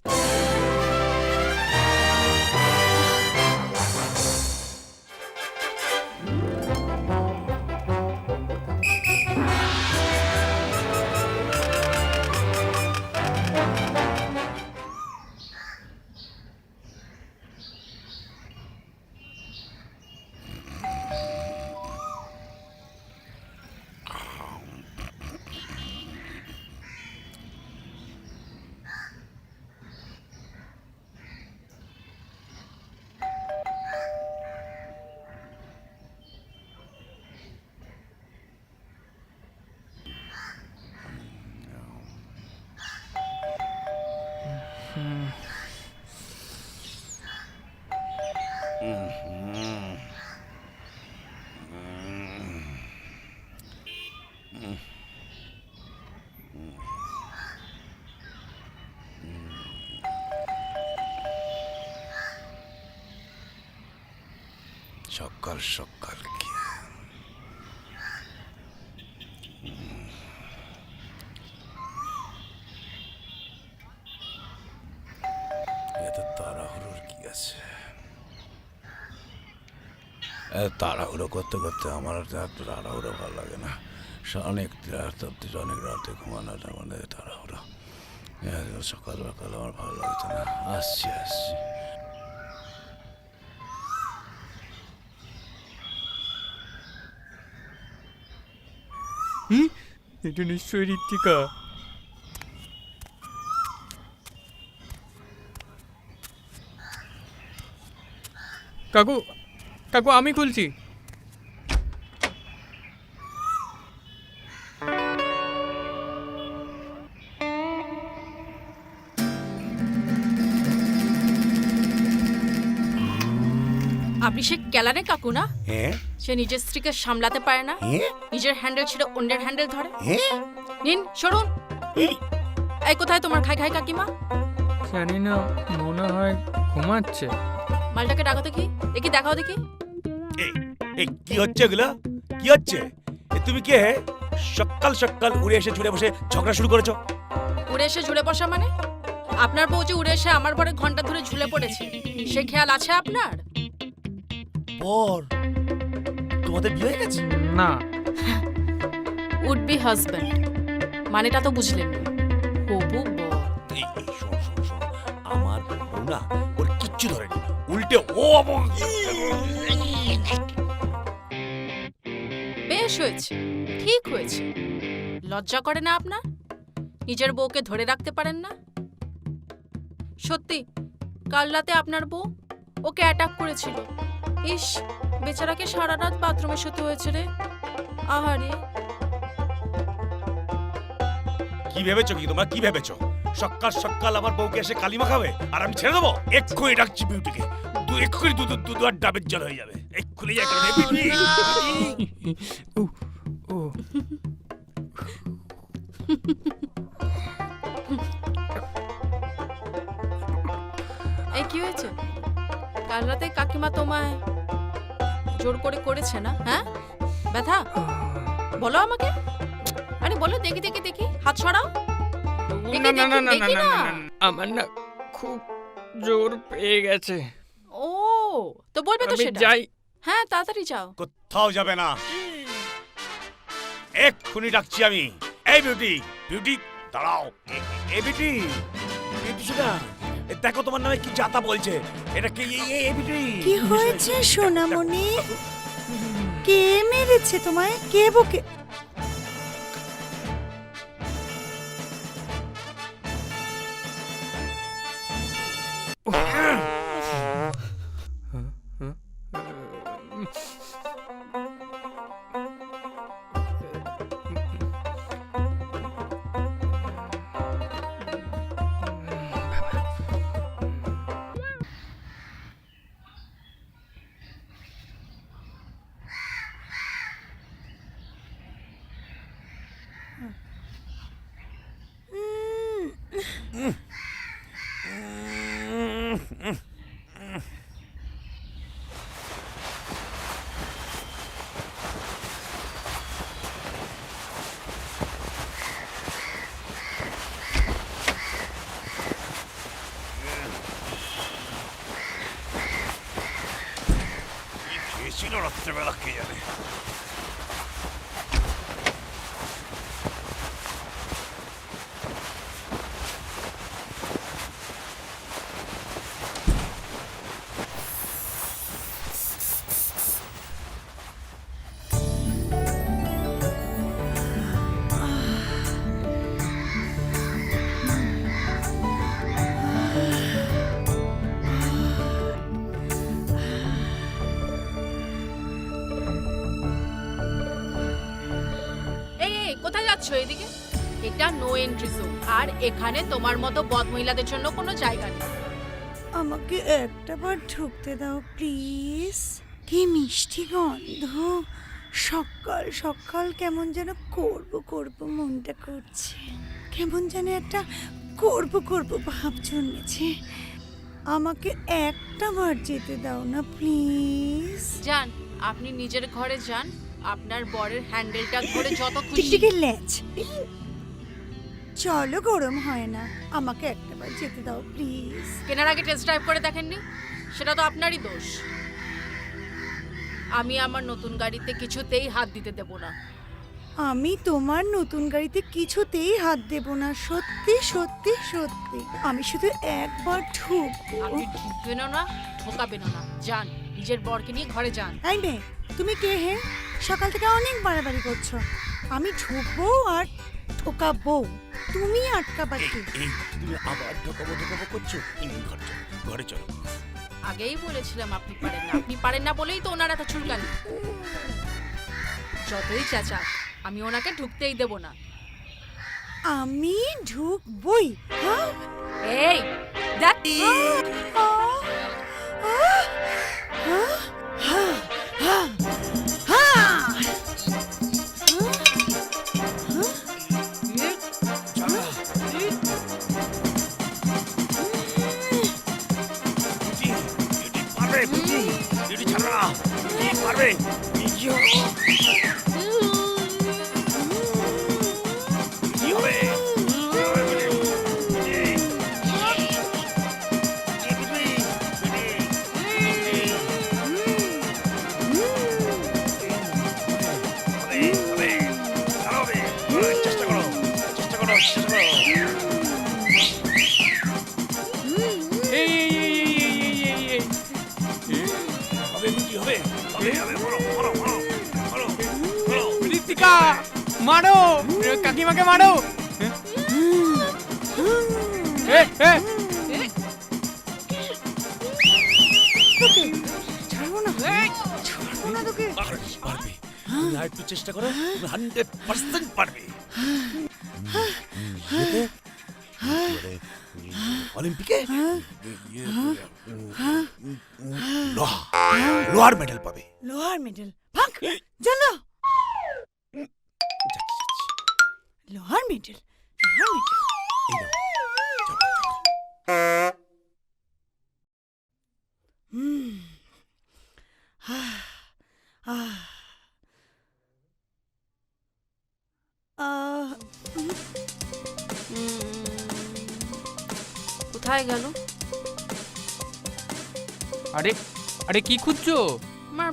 সকাল সকাল কি এত তাড়াহুড়োর কি আছে? তাড়াহুড়ো করতে করতে আমার একটু তাড়াহুড়ো ভালো লাগে না। অনেক অনেক রাতে ঘুমানোটা মানে তাড়াহুড়ো। সকাল সকাল আমার ভালো লাগছে না। আসছি। এটা নিশ্চয়ই ঋত্বিকা। কাকু, কাকু, আমি খুলছি। আপনি সে কেলানে কাকু না? হ্যাঁ সে নিজের স্ত্রীকে সামলাতে পারে না, নিজের হ্যান্ডেল ছেড়ে অন্যের হ্যান্ডেল ধরে। হ্যাঁ নিন সরুন। এই কোথায় তোমার খাই খাই কাকিমা? জানি না, মনে হয় ঘুমাচ্ছে। মালটাকে ডাকো দেখি, দেখি দেখাও দেখি। এই কি হচ্ছে এগুলো? কি হচ্ছে? তুমি কে? সকাল সকাল উড়ে এসে জুড়ে বসে ঝগড়া শুরু করেছো? উড়ে এসে ঝুলে বসা মানে? আপনার বউ যে উড়ে এসে আমার পরে ঘন্টা ধরে ঝুলে পড়েছে, সে খেয়াল আছে আপনার? বর তোমাদের বিয়ে হয়ে গেছে? না। উড বি হাজব্যান্ড মানেটা তো বুঝলেন না। হবু বর। এই শোন আমার বউ না ওর কিচ্ছু ধরেনি, উল্টে ও বেশ হয়েছে, ঠিক হয়েছে। লজ্জা করে না আপনার? নিজের বউকে ধরে রাখতে পারেন না? সত্যি কাল রাতে আপনার বউ ওকে অ্যাটাক করেছিল। ইস, বেচারাকে সারা রাত বাথরুমে শুতে হয়েছে রে। আহারে। কি ভেবেছো? কি তোমরা কি ভেবেছো? সকাল সকাল আমার বউকে এসে কালিমা খাবে আর আমি ছেড়ে দেবো? এক্ষুনি ডাকছি বিউটিকে। এক্ষুনি দুধ আর ডাবের জল হয়ে যাবে। এক্ষুনি যাই কারণ এই কি হয়েছে? কাল রাতে কাকিমা তোমায় জোর করে করেছে না? হ্যাঁ, ব্যথা বলো আমাকে। আরে বলো, দেখি দেখি দেখি, হাত সরাও। না না না না না না, আমার না খুব জোর পেয়ে গেছে। ও তো বলবে তো আমি সেটা। যাই। হ্যাঁ, তাড়াতাড়ি যাও। কোথাও যাবে না, এক্ষুনি ডাকছি আমি। এই বিউটি দাঁড়াও। এই বিউটি শোনা, দেখো তোমার নামে কি যাতা বলছে। এটা কি? এই বিউটি কি হয়েছে সোনামণি? কে মেরেছে তোমায়? কে বকে? রাত্রেবেলা কে জানে। এই এই কোথায় যাচ্ছ এদিকে? এটা নো এন্ট্রি জোন, আর এখানে তোমার মতো বদমহিলাদের জন্য কোনো জায়গা নেই। আমাকে একটা বার ঢুকতে দাও প্লিজ। কি মিষ্টি গন্ধ, সকাল সকাল কেমন যেন করব করব মনটা করছে, কেমন যেন একটা করব করব ভাব জন্মেছে। আমাকে একটা বার যেতে দাও না প্লিজ। যান, আপনি নিজের ঘরে যান, আপনার বরের হ্যান্ডেলটা ধরে যত খুশি। টিকটিকির লেজ, চলো গরম হয় না, আমাকে একটা বার যেতে দাও প্লিজ। কেনার আগে টেস্ট ড্রাইভ করে দেখেননি? সেটা তো আপনারই দোষ। আমি আমার নতুন গাড়িতে কিছুতেই হাত দিতে দেব না। আমি তোমার নতুন গাড়িতে কিছুতেই হাত দেব না, সত্যি সত্যি সত্যি। আমি শুধু একবার ঢুকবো। আপনি ঢুকবেনও না, ঢোকাবেনও না। যান, নিজের বরকে নিয়ে ঘরে যান। এই মেয়ে, তুমি কে হে? সকাল থেকে অনেক বাড়াবাড়ি করছো। আমি ঢুকবো আর ঢোকাবো, তুমি আটকাবার কি? এই তুমি আবার ঢোকাবো ঢোকাবো করছো। ঘরে চলো। আগেই বলেছিলাম আপনি পারেন না। আপনি পারেন না বলেই তো ওনার এত চুলকানি। যতই চেঁচাক, আমি ওনাকে ঢুকতেই দেব না। আমি ঢুকবই। হ্যাঁ? এই দেখ, পারবে বুঝি? ডিউটি ছাড়ো না, পারবে। কি হবে? চেষ্টা করো, চেষ্টা করো, চেষ্টা করো। এই এই এই এই এই এই হবে বুঝি? হবে হবে হবে। মারো মারো মারো মারো মারো। ঋতিকা, মারো কাকিমাকে, মারো। এ এ তোকে ছাড়বো না, ছাড়বো না তোকে। পারবে। তুমি আর একটু চেষ্টা করো, 100% পারবে। অলিম্পিকে লোহার মেডেল পাবে। লোহার মেডেল? ভাগ চলো। লোহার মেডেল, লোহার মেডেল। কোথায় গেল? আরে আরে কি খুঁজছো? আমার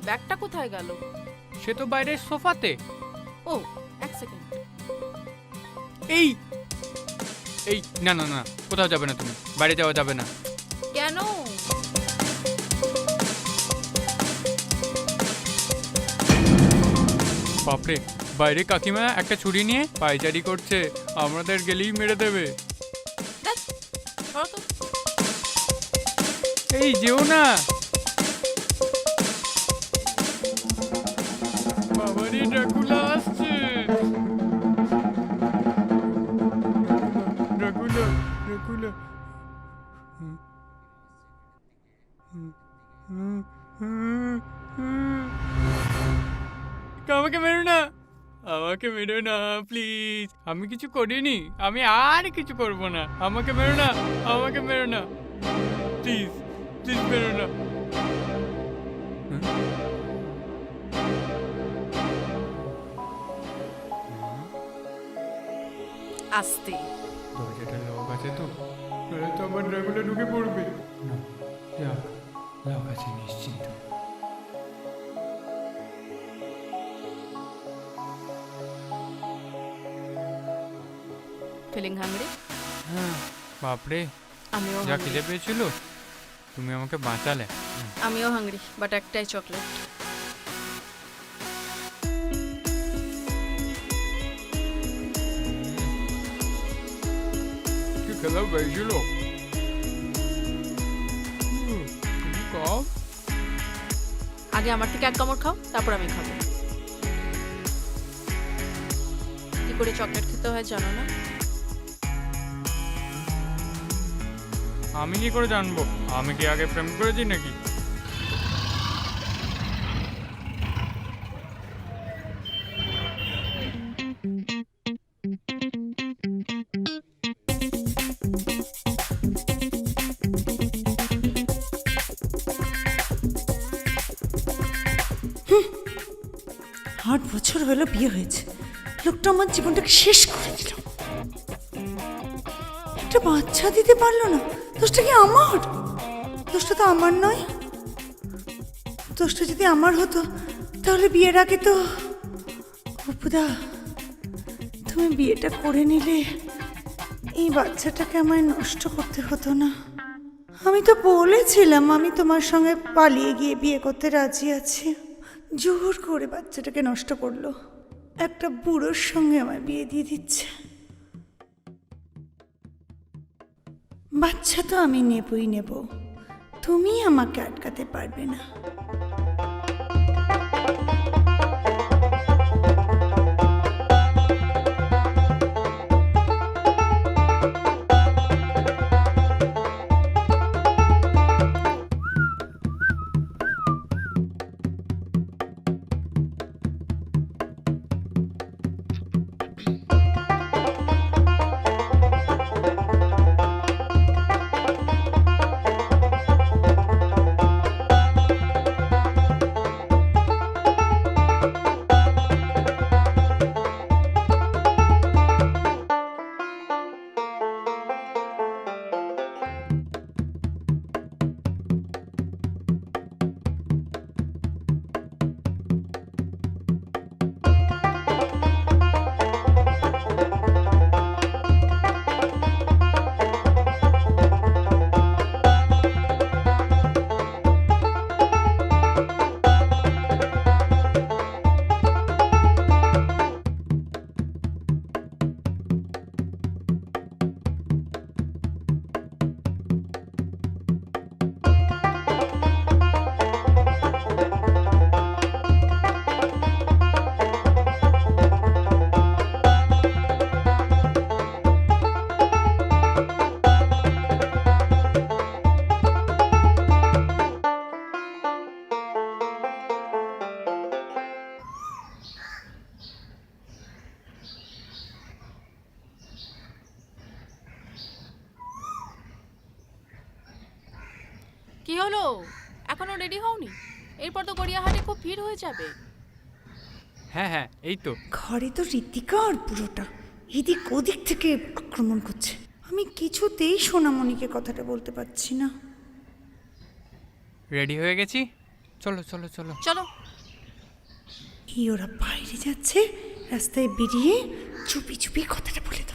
ব্যাগটা কোথায় গেল? সে তো বাইরের সোফাতে। ও, এক সেকেন্ড। এই এই না না না, কোথাও যাবে না তুমি, বাইরে যাওয়া যাবে না। কেন? বাপরে, বাইরে কাকিমা একটা ছুরি নিয়ে পায়চারি করছে, আমাদের গেলেই মেরে দেবে। দেখ, সরো তো। এই যেও না। বাবারে, ড্রাকুলা আসছে। Dracula Dracula. আমাকে মেরো না, আমাকে মেরো না প্লিজ। আমি কিছু করিনি, আমি আর কিছু করব না। আমাকে মেরো না, আমাকে মেরো না প্লিজ, প্লিজ মেরো না। আস্তে। দরজাটা লক আছে তো, নাহলে তো আবার ড্রাকুলা ঢুকে পড়বে। না, লক আছে নিশ্চিন্ত। Feeling hungry? হ্যাঁ বাপরে, আমিও যা hungry। খিদে পেয়েছিল তুমি আমাকে বাঁচালে। আমিও হাংরি, বাট একটাই চকলেট। কি খেলা পেয়েছিল? কম আগে আমার থেকে এক কামড় খাও, তারপর আমি খাবো। কি করে চকলেট খেতে হয় জানো না? আমি কি করে জানবো? আমি কি আগে প্রেম করেছি নাকি? আট বছর হলো বিয়ে হয়েছে, লোকটা আমার জীবনটাকে শেষ করে দিল। একটা বাচ্চা দিতে পারলো না, দোষটা কি আমার? দোষটা তো আমার নয়। দোষটা যদি আমার হতো তাহলে বিয়ের আগে তো, অপুদা তুমি বিয়েটা করে নিলে এই বাচ্চাটাকে আমায় নষ্ট করতে হতো না। আমি তো বলেছিলাম আমি তোমার সঙ্গে পালিয়ে গিয়ে বিয়ে করতে রাজি আছি। জোর করে বাচ্চাটাকে নষ্ট করলো, একটা বুড়োর সঙ্গে আমায় বিয়ে দিয়ে দিচ্ছে। বাচ্চা তো আমি নেবই নেব, তুমি আমাকে আটকাতে পারবে না। কি হলো, এখনো রেডি হওনি? এরপর তো গড়িয়াহাটে খুব ভিড় হয়ে যাবে। হ্যাঁ হ্যাঁ, এই তো। ঘরে তো ঋতিকা আর পুরোটা এদিক ওদিক থেকে আক্রমণ করছে। আমি কিছুতেই সোনামণিকে কথাটা বলতে পারছি না। রেডি হয়ে গেছি, চলো চলো চলো। চলো। এই ওরা বাইরে যাচ্ছে, রাস্তায় বেরিয়ে চুপি চুপি কথাটা বলে দেবো।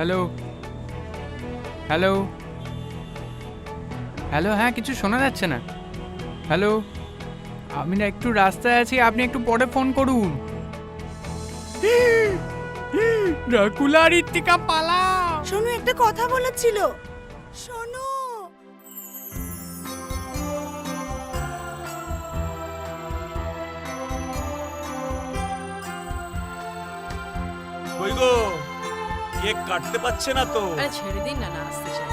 হ্যালো হ্যালো হ্যালো, হ্যাঁ কিছু শোনা যাচ্ছে না। হ্যালো, আমি না একটু রাস্তায় আছি, আপনি একটু পরে ফোন করুন। ড্রাকুলা আর ঋত্বিকা পালাও। শোনো, একটা কথা বলার ছিল। শোনো, কই গো, কেক কাটতে পারছে না তো? আরে ছেড়ে দিন না, না আসতে চাই।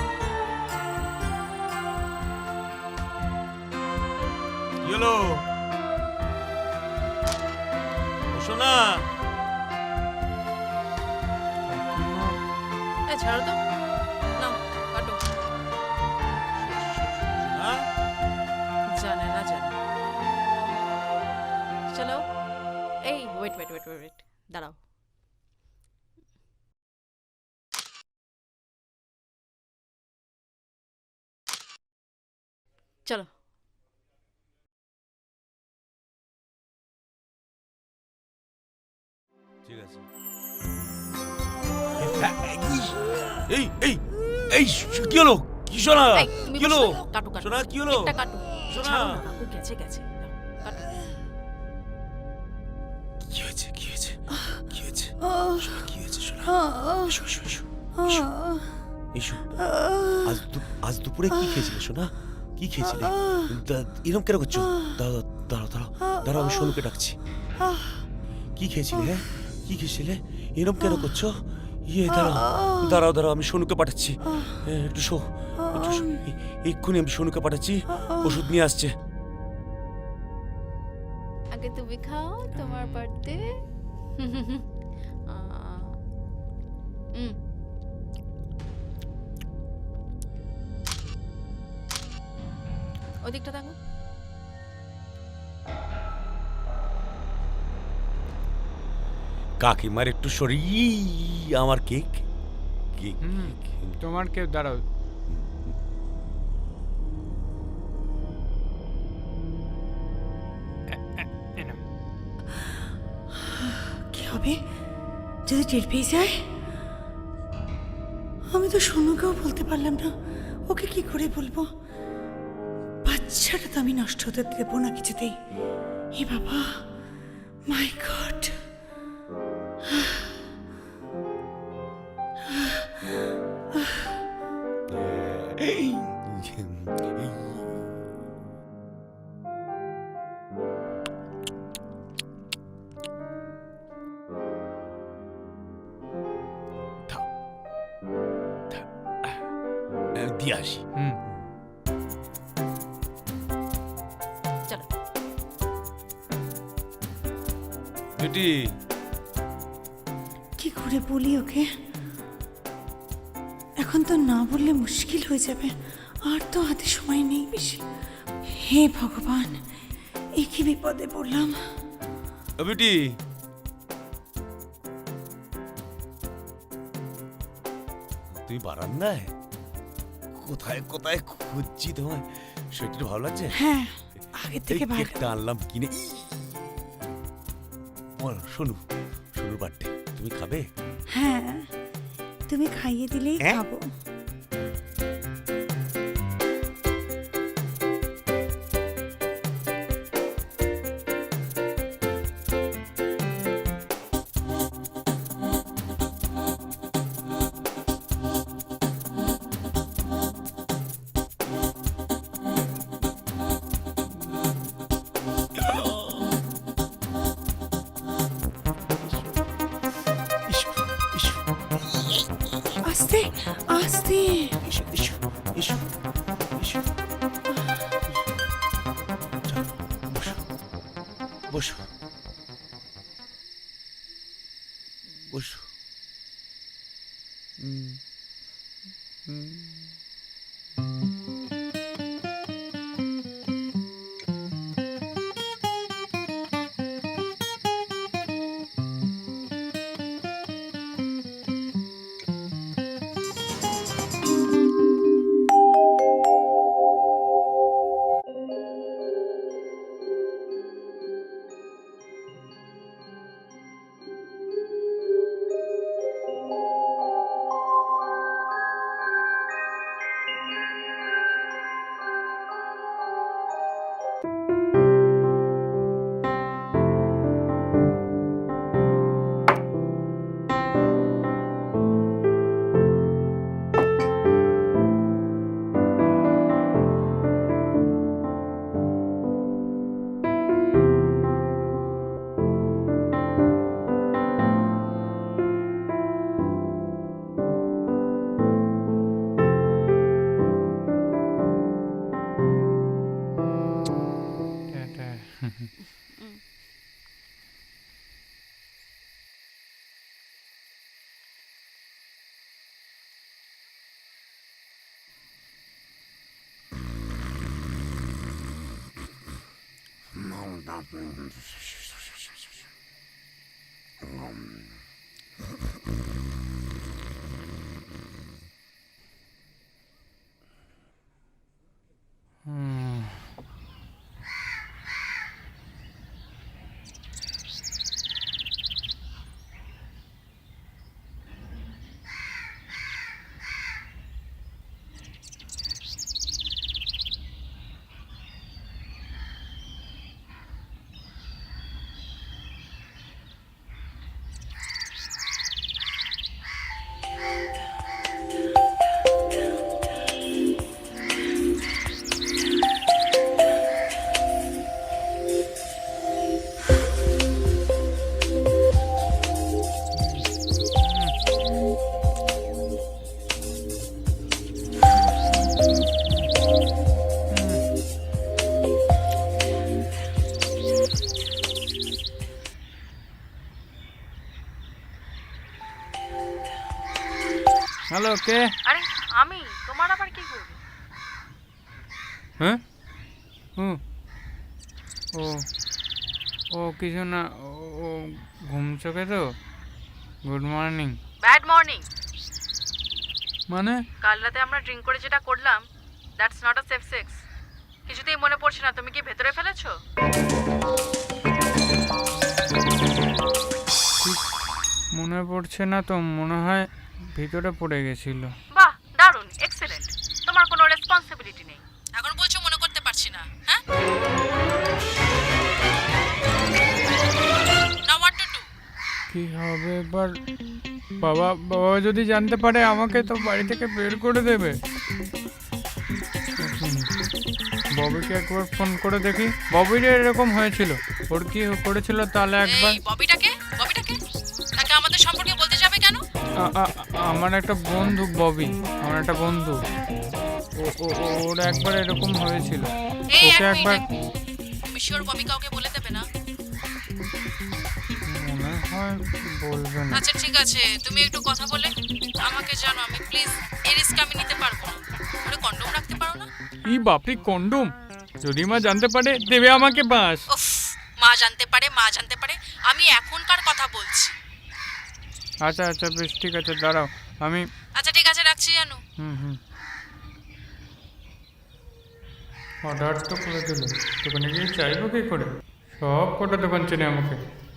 কি হলো? শোনা, ছাড়ো তো, নাও কাটো। জানে না জানে। চলো, এই ওয়েট ওয়েট ওয়েট ওয়েট, দাঁড়াও। চলো। ঠিক আছে। এই এই এই কি হলো? কি শোনা? এই, তুমি কি হলো? বসো, কাটো কাটো। শোনা, কি হলো? একটা কাটো। শোনা। ছাড়ো না, কাকু গেছে গেছে। নাও, কাটো। কি হয়েছে? কি হয়েছে? কি হয়েছে? শোনা, কি হয়েছে? শোনা, এসো এসো এসো এসো এসো। আজ দুপুরে কি খেয়েছিলে শোনা? কি খেয়েছিলে? এরকম কেন করছো? দাঁড়াও দাঁড়াও দাঁড়াও দাঁড়াও, আমি সোনুকে ডাকছি। কি খেয়েছিলে? হ্যাঁ, কি খেয়েছিলে? এরকম কেন করছো? দাঁড়াও দাঁড়াও দাঁড়াও, আমি সোনুকে পাঠাচ্ছি। একটু শো, একটু শো। এক্ষুনি আমি সোনুকে পাঠাচ্ছি, ওষুধ নিয়ে আসছে। আগে তুমি খাও, তোমার বার্থডে। ওদিকটা দেখো। কাকিমার একটু শরীর, আমার কেক কেক। তোমার কেউ দাঁড়াও। কি হবে যদি টের পেয়ে যায়? আমি তো সোনুকেও বলতে পারলাম না, ওকে কি করে বলবো? বাচ্চাটা তো আমি নষ্ট হতে দেবো না কিছুতেই। এ বাবা, মাই গড। দিয়ে আসি। চলো। বেটি, কি করে বলি ওকে? এখন তো না বললে মুশকিল হয়ে যাবে, আর তো হাতে সময় নেই বেশি। হে ভগবান, এ কি বিপদে পড়লাম। বেটি, তুই বারান্দায়? কোথায় কোথায় খুঁজছি তোমায়। শরীরটা ভালো লাগছে? হ্যাঁ, আগে থেকে এই ভালো। কেকটা আনলাম কিনে। শোনু, শোনুর বার্থডে, তুমি খাবে? হ্যাঁ, তুমি খাইয়ে দিলেই খাবো। আস্তে আস্তে। এসো এসো এসো এসো। চলো, বসো বসো বসো। হ্যালো, কে? আরে আমি, তোমার আবার কি করবে? হ্যাঁ? ও ও কিছু না, ও ঘুম চোখে তো। Good morning. Bad morning. মানে? কাল রাতে আমরা ড্রিঙ্ক করে যেটা করলাম, that's not a safe sex. কিছুতেই মনে পড়ছে না, তুমি কি ভেতরে ফেলেছো? মনে পড়ছে না তো, মনে হয় ভিতরে পড়ে গেছিল। বাহ, দারুণ, এক্সেলেন্ট। তোমার কোনো রেসপন্সিবিলিটি নেই। এখন বলছো মনে করতে পারছি না, হ্যাঁ? Now what to do? কি হবে এবার? বাবা যদি জানতে পারে আমাকে তো বাড়ি থেকে বের করে দেবে। ববিকে একবার ফোন করে দেখি। ববির এরকম হয়েছিল, ওর কি করেছিল তাহলে একবার। এই ববিটাকে তাকে আমাদের সম্পর্কে বলতে যাবে কেন? আমার একটা বন্ধু ববি, আমার একটা বন্ধু, ওর একবার এরকম হয়েছিল। এই ওকে একবার। তুমি শিওর ববি কাউকে বলে দেবে না? মনে হয় বলবে না। আচ্ছা ঠিক আছে, তুমি একটু কথা বলে আমাকে জানো। আমি প্লিজ এই রিস্ক আমি নিতে পারবো না। ওরে কন্ডম রাখতে পারো না? ই বাপরে, কন্ডম? যদি মা জানতে পারে দেবে আমাকে বাস। উফ, মা জানতে পারে। আমি এখনকার কথা বলছি। আচ্ছা আচ্ছা বেশ, ঠিক আছে, দাঁড়াও আমি। আচ্ছা ঠিক আছে, রাখছি জানো। অর্ডার তো করে দিল, দোকানে গিয়ে চাইবো কি করে? সব কটা দোকান চেনে আমাকে,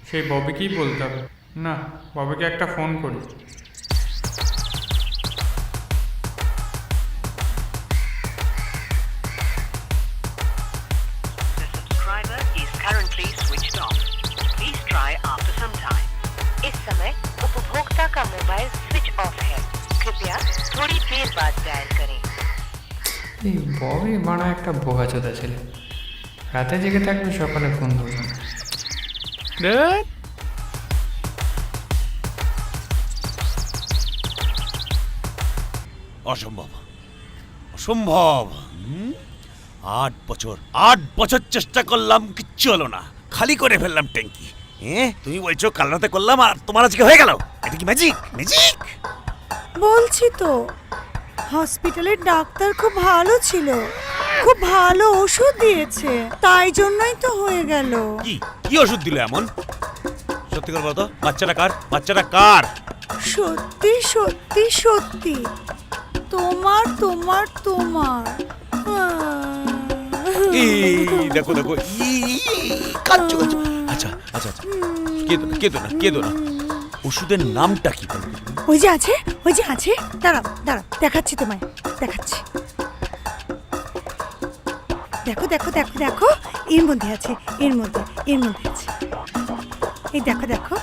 সেই ববিকেই বলতে হবে। না, ববিকে একটা ফোন করি। Subscriber is currently switched off. Please try after some time. इस समय उपभोक्ता का मोबाइल स्विच ऑफ है। कृपया थोड़ी देर बाद डायल करें। এই ববি বানা একটা বোকাচোদা ছেলে, রাতে জেগে থাকবে, সকালে ফোন ধরবে না। অসম্ভব, 8 বছর চেষ্টা করলাম, কিচ্ছু হলো না, খালি করে ফেললাম ট্যাঙ্কি। তুমি বলছো কাল রাতে করলাম আর তোমার আজকে হয়ে গেল? এটা কি ম্যাজিক? বলছি তো, হসপিটালের ডাক্তার খুব ভালো ছিল, খুব ভালো ওষুধ দিয়েছে, তাই জন্যই তো হয়ে গেল। কি ওষুধ দিল এমন? সত্যি করে বলো তো, বাচ্চাটা কার? সত্যি সত্যি সত্যি তোমার। দেখো কাচ্চু। আচ্ছা, কেঁদো না। ওষুধের নামটা কি বলবো? ওই যে আছে, দাঁড়াও দেখাচ্ছি তোমায়, দেখাচ্ছি। দেখো, এর মধ্যে আছে। এই দেখো।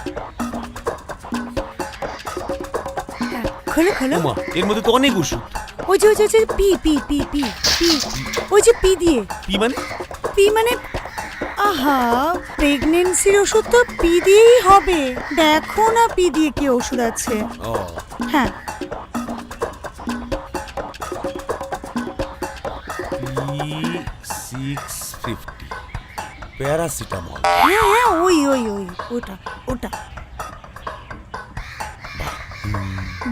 হ্যাঁ, খোলো। মা, এর মধ্যে তো অনেক ওষুধ। ওই যে পি ওই যে পি দিয়ে। পি মানে আহা, প্রেগন্যান্সির ওষুধ তো পি দিয়েই হবে। দেখো না পি দিয়ে কি ওষুধ আছে। হ্যাঁ, P650। প্যারাসিটামল। হ্যাঁ হ্যাঁ, ওই ওই ওই ওটা ওটা।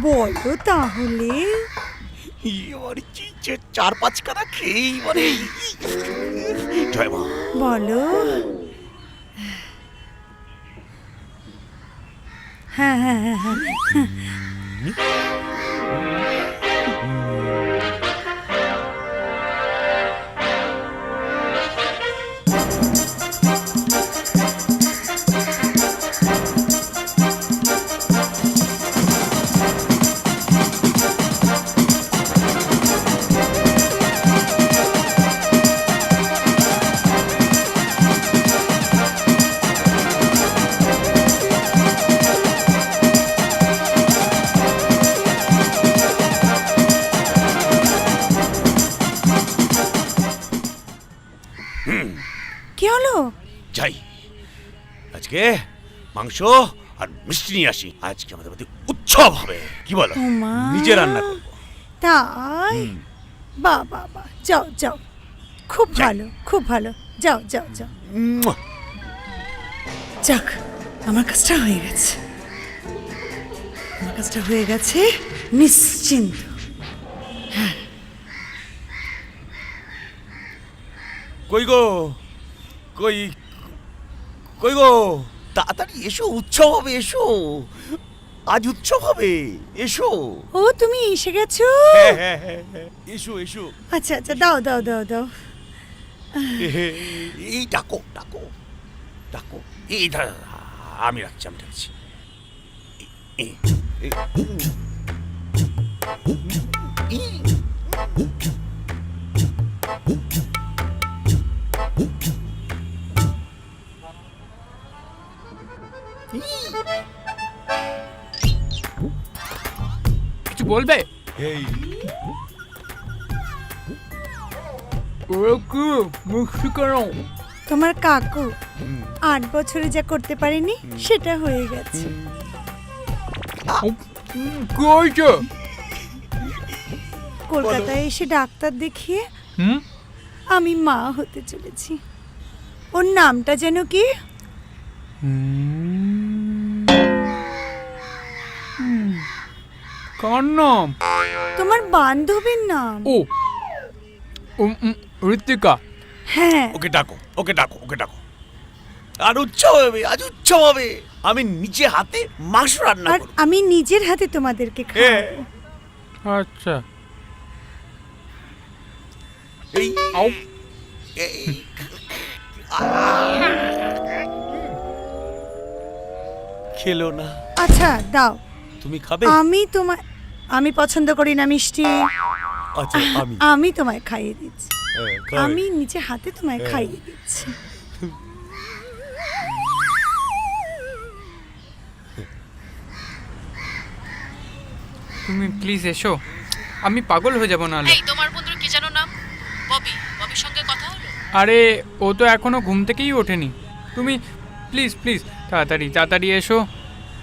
বলো তাহলে। এবারে কি যে 4-5 খানা খেয়েই মানে জয় মা। বলো। হ্যাঁ হ্যাঁ হ্যাঁ হ্যাঁ। কি হলো? যাই, আজকে মাংস আর মিষ্টি নিয়ে আসি। আজকে আমাদের বাড়িতে উৎসব হবে, কি বলো? ওমা। নিজে রান্না করবো। তাই? বাহ বাহ বাহ, যাও যাও, খুব ভালো খুব ভালো, যাও যাও যাও। মুয়া। যাক, আমার কাজটা হয়ে গেছে, আমার কাজটা হয়ে গেছে, নিশ্চিন্ত। কই গো, কই কই গো, তাড়াতাড়ি এসো, উৎসব হবে, এসো, আজ উৎসব হবে, এসো। ও, তুমি এসে গেছো? এসো এসো। আচ্ছা আচ্ছা, দাও দাও দাও দাও। এই ডাকো ডাকো ডাকো, এই আমি রাখছি, আমি রাখছি। কিছু বলবে? এই মিষ্টি কেন? তোমার কাকু 8 বছরে যা করতে পারেনি সেটা হয়ে গেছে। কি হয়েছে? কলকাতায় এসে ডাক্তার দেখিয়ে আমি মা হতে চলেছি। ওর নামটা যেন কি? কার নাম? তোমার বান্ধবীর নাম। ও, ঋতিকা। হ্যাঁ, ওকে ডাকো, ওকে ডাকো, ওকে ডাকো। আর উৎসব হবে, আজ উৎসব হবে। আমি নিজে হাতে মাংস রান্না আর করব। আমি নিজের হাতে তোমাদেরকে খাওয়াবো। আচ্ছা। এই আও। এই খেলো না। আচ্ছা দাও, তুমি খাবে? আমি পছন্দ করি না মিষ্টি। আচ্ছা, আমি তোমায় খাইয়ে দিচ্ছি, খাবে? আমি নিজে হাতে তোমায় খাইয়ে দিচ্ছি। তুমি প্লিজ এসো, আমি পাগল হয়ে যাব না। এই তোমার বন্ধুর কি যেন নাম? ববি। ববির সঙ্গে কথা হলো? আরে ও তো এখনো ঘুম থেকেই ওঠেনি। তুমি প্লিজ প্লিজ তাড়াতাড়ি তাড়াতাড়ি এসো,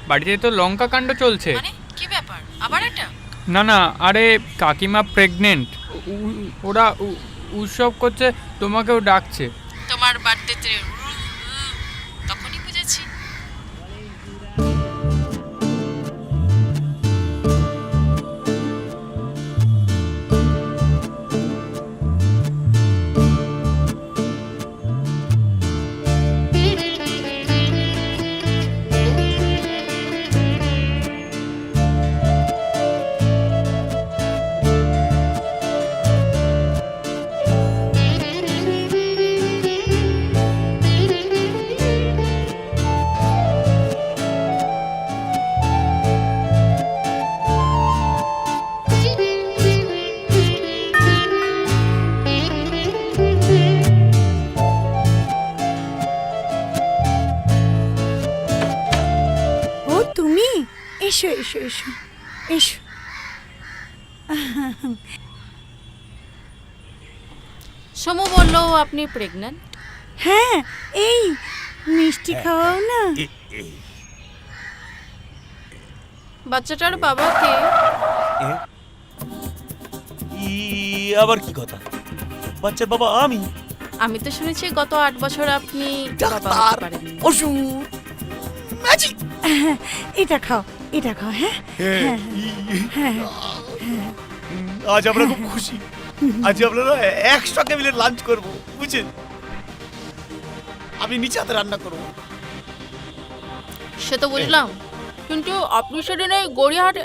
বাড়িতে তো লঙ্কা কাণ্ড চলছে। মানে কি ব্যাপার, আবার এটা? না না, আরে কাকিমা প্রেগনেন্ট, ওরা উৎসব করছে, তোমাকেও ডাকছে। তোমার বার্থডেতে তখনই বুঝেছি। এসো এসো এসো এসো। সমু বললো আপনি প্রেগন্যান্ট। হ্যাঁ, এই মিষ্টি খাওয়াও না। বাচ্চাটার বাবাকে আবার কি কথা? বাচ্চার বাবা আমি। আমি তো শুনেছি গত 8 বছর আপনি বাবা হতে পারেননি। ওষুধ, ম্যাজিক। এটা খাও, এটা খাও। হ্যাঁ হ্যাঁ আজ আমরা খুব খুশি। আজ আমরা একসঙ্গে মিলে লাঞ্চ করব, বুঝছেন? আমি নিচে হাতে রান্না করবো। সে তো বুঝলাম, কিন্তু আপনি সেদিন এই গড়িয়াহাটে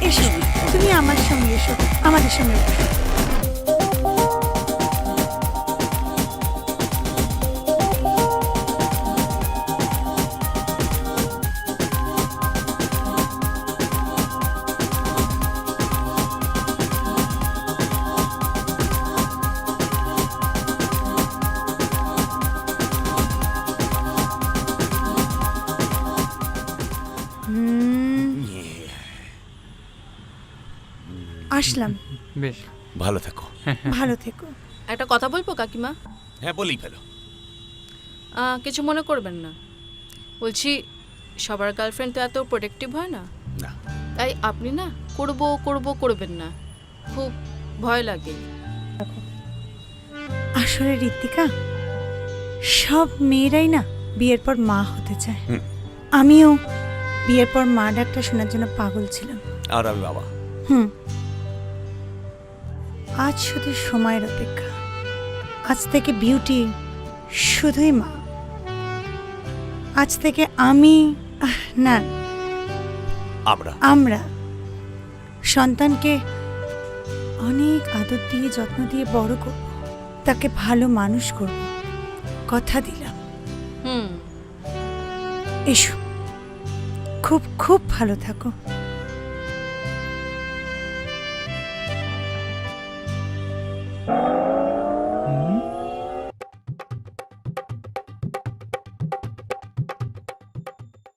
এসো, তুমি আমার সঙ্গে এসো, আমাদের সঙ্গে বসো। আসলাম, বেশ, ভালো থাকো। ভালো থেকো। একটা কথা বলবো কাকিমা? হ্যাঁ, বলেই ফেলো। কিছু মনে করবেন না। বলছি, সবার গার্লফ্রেন্ড তো এত প্রোটেক্টিভ হয় না, না, তাই আপনি না করবেন না, খুব ভয় লাগে। আসলে ঋতিকা, সব মেয়েরাই না বিয়ের পর মা হতে চায়। আমিও বিয়ের পর মা ডাকটা শোনার জন্য পাগল ছিলাম। আর আমি বাবা। আজ শুধু সময়ের অপেক্ষা। আজ থেকে বিউটি শুধুই মা। আজ থেকে আমি না, আমরা সন্তানকে অনেক আদর দিয়ে যত্ন দিয়ে বড় করব, তাকে ভালো মানুষ করব, কথা দিলাম। এসো, খুব খুব ভালো থাকো।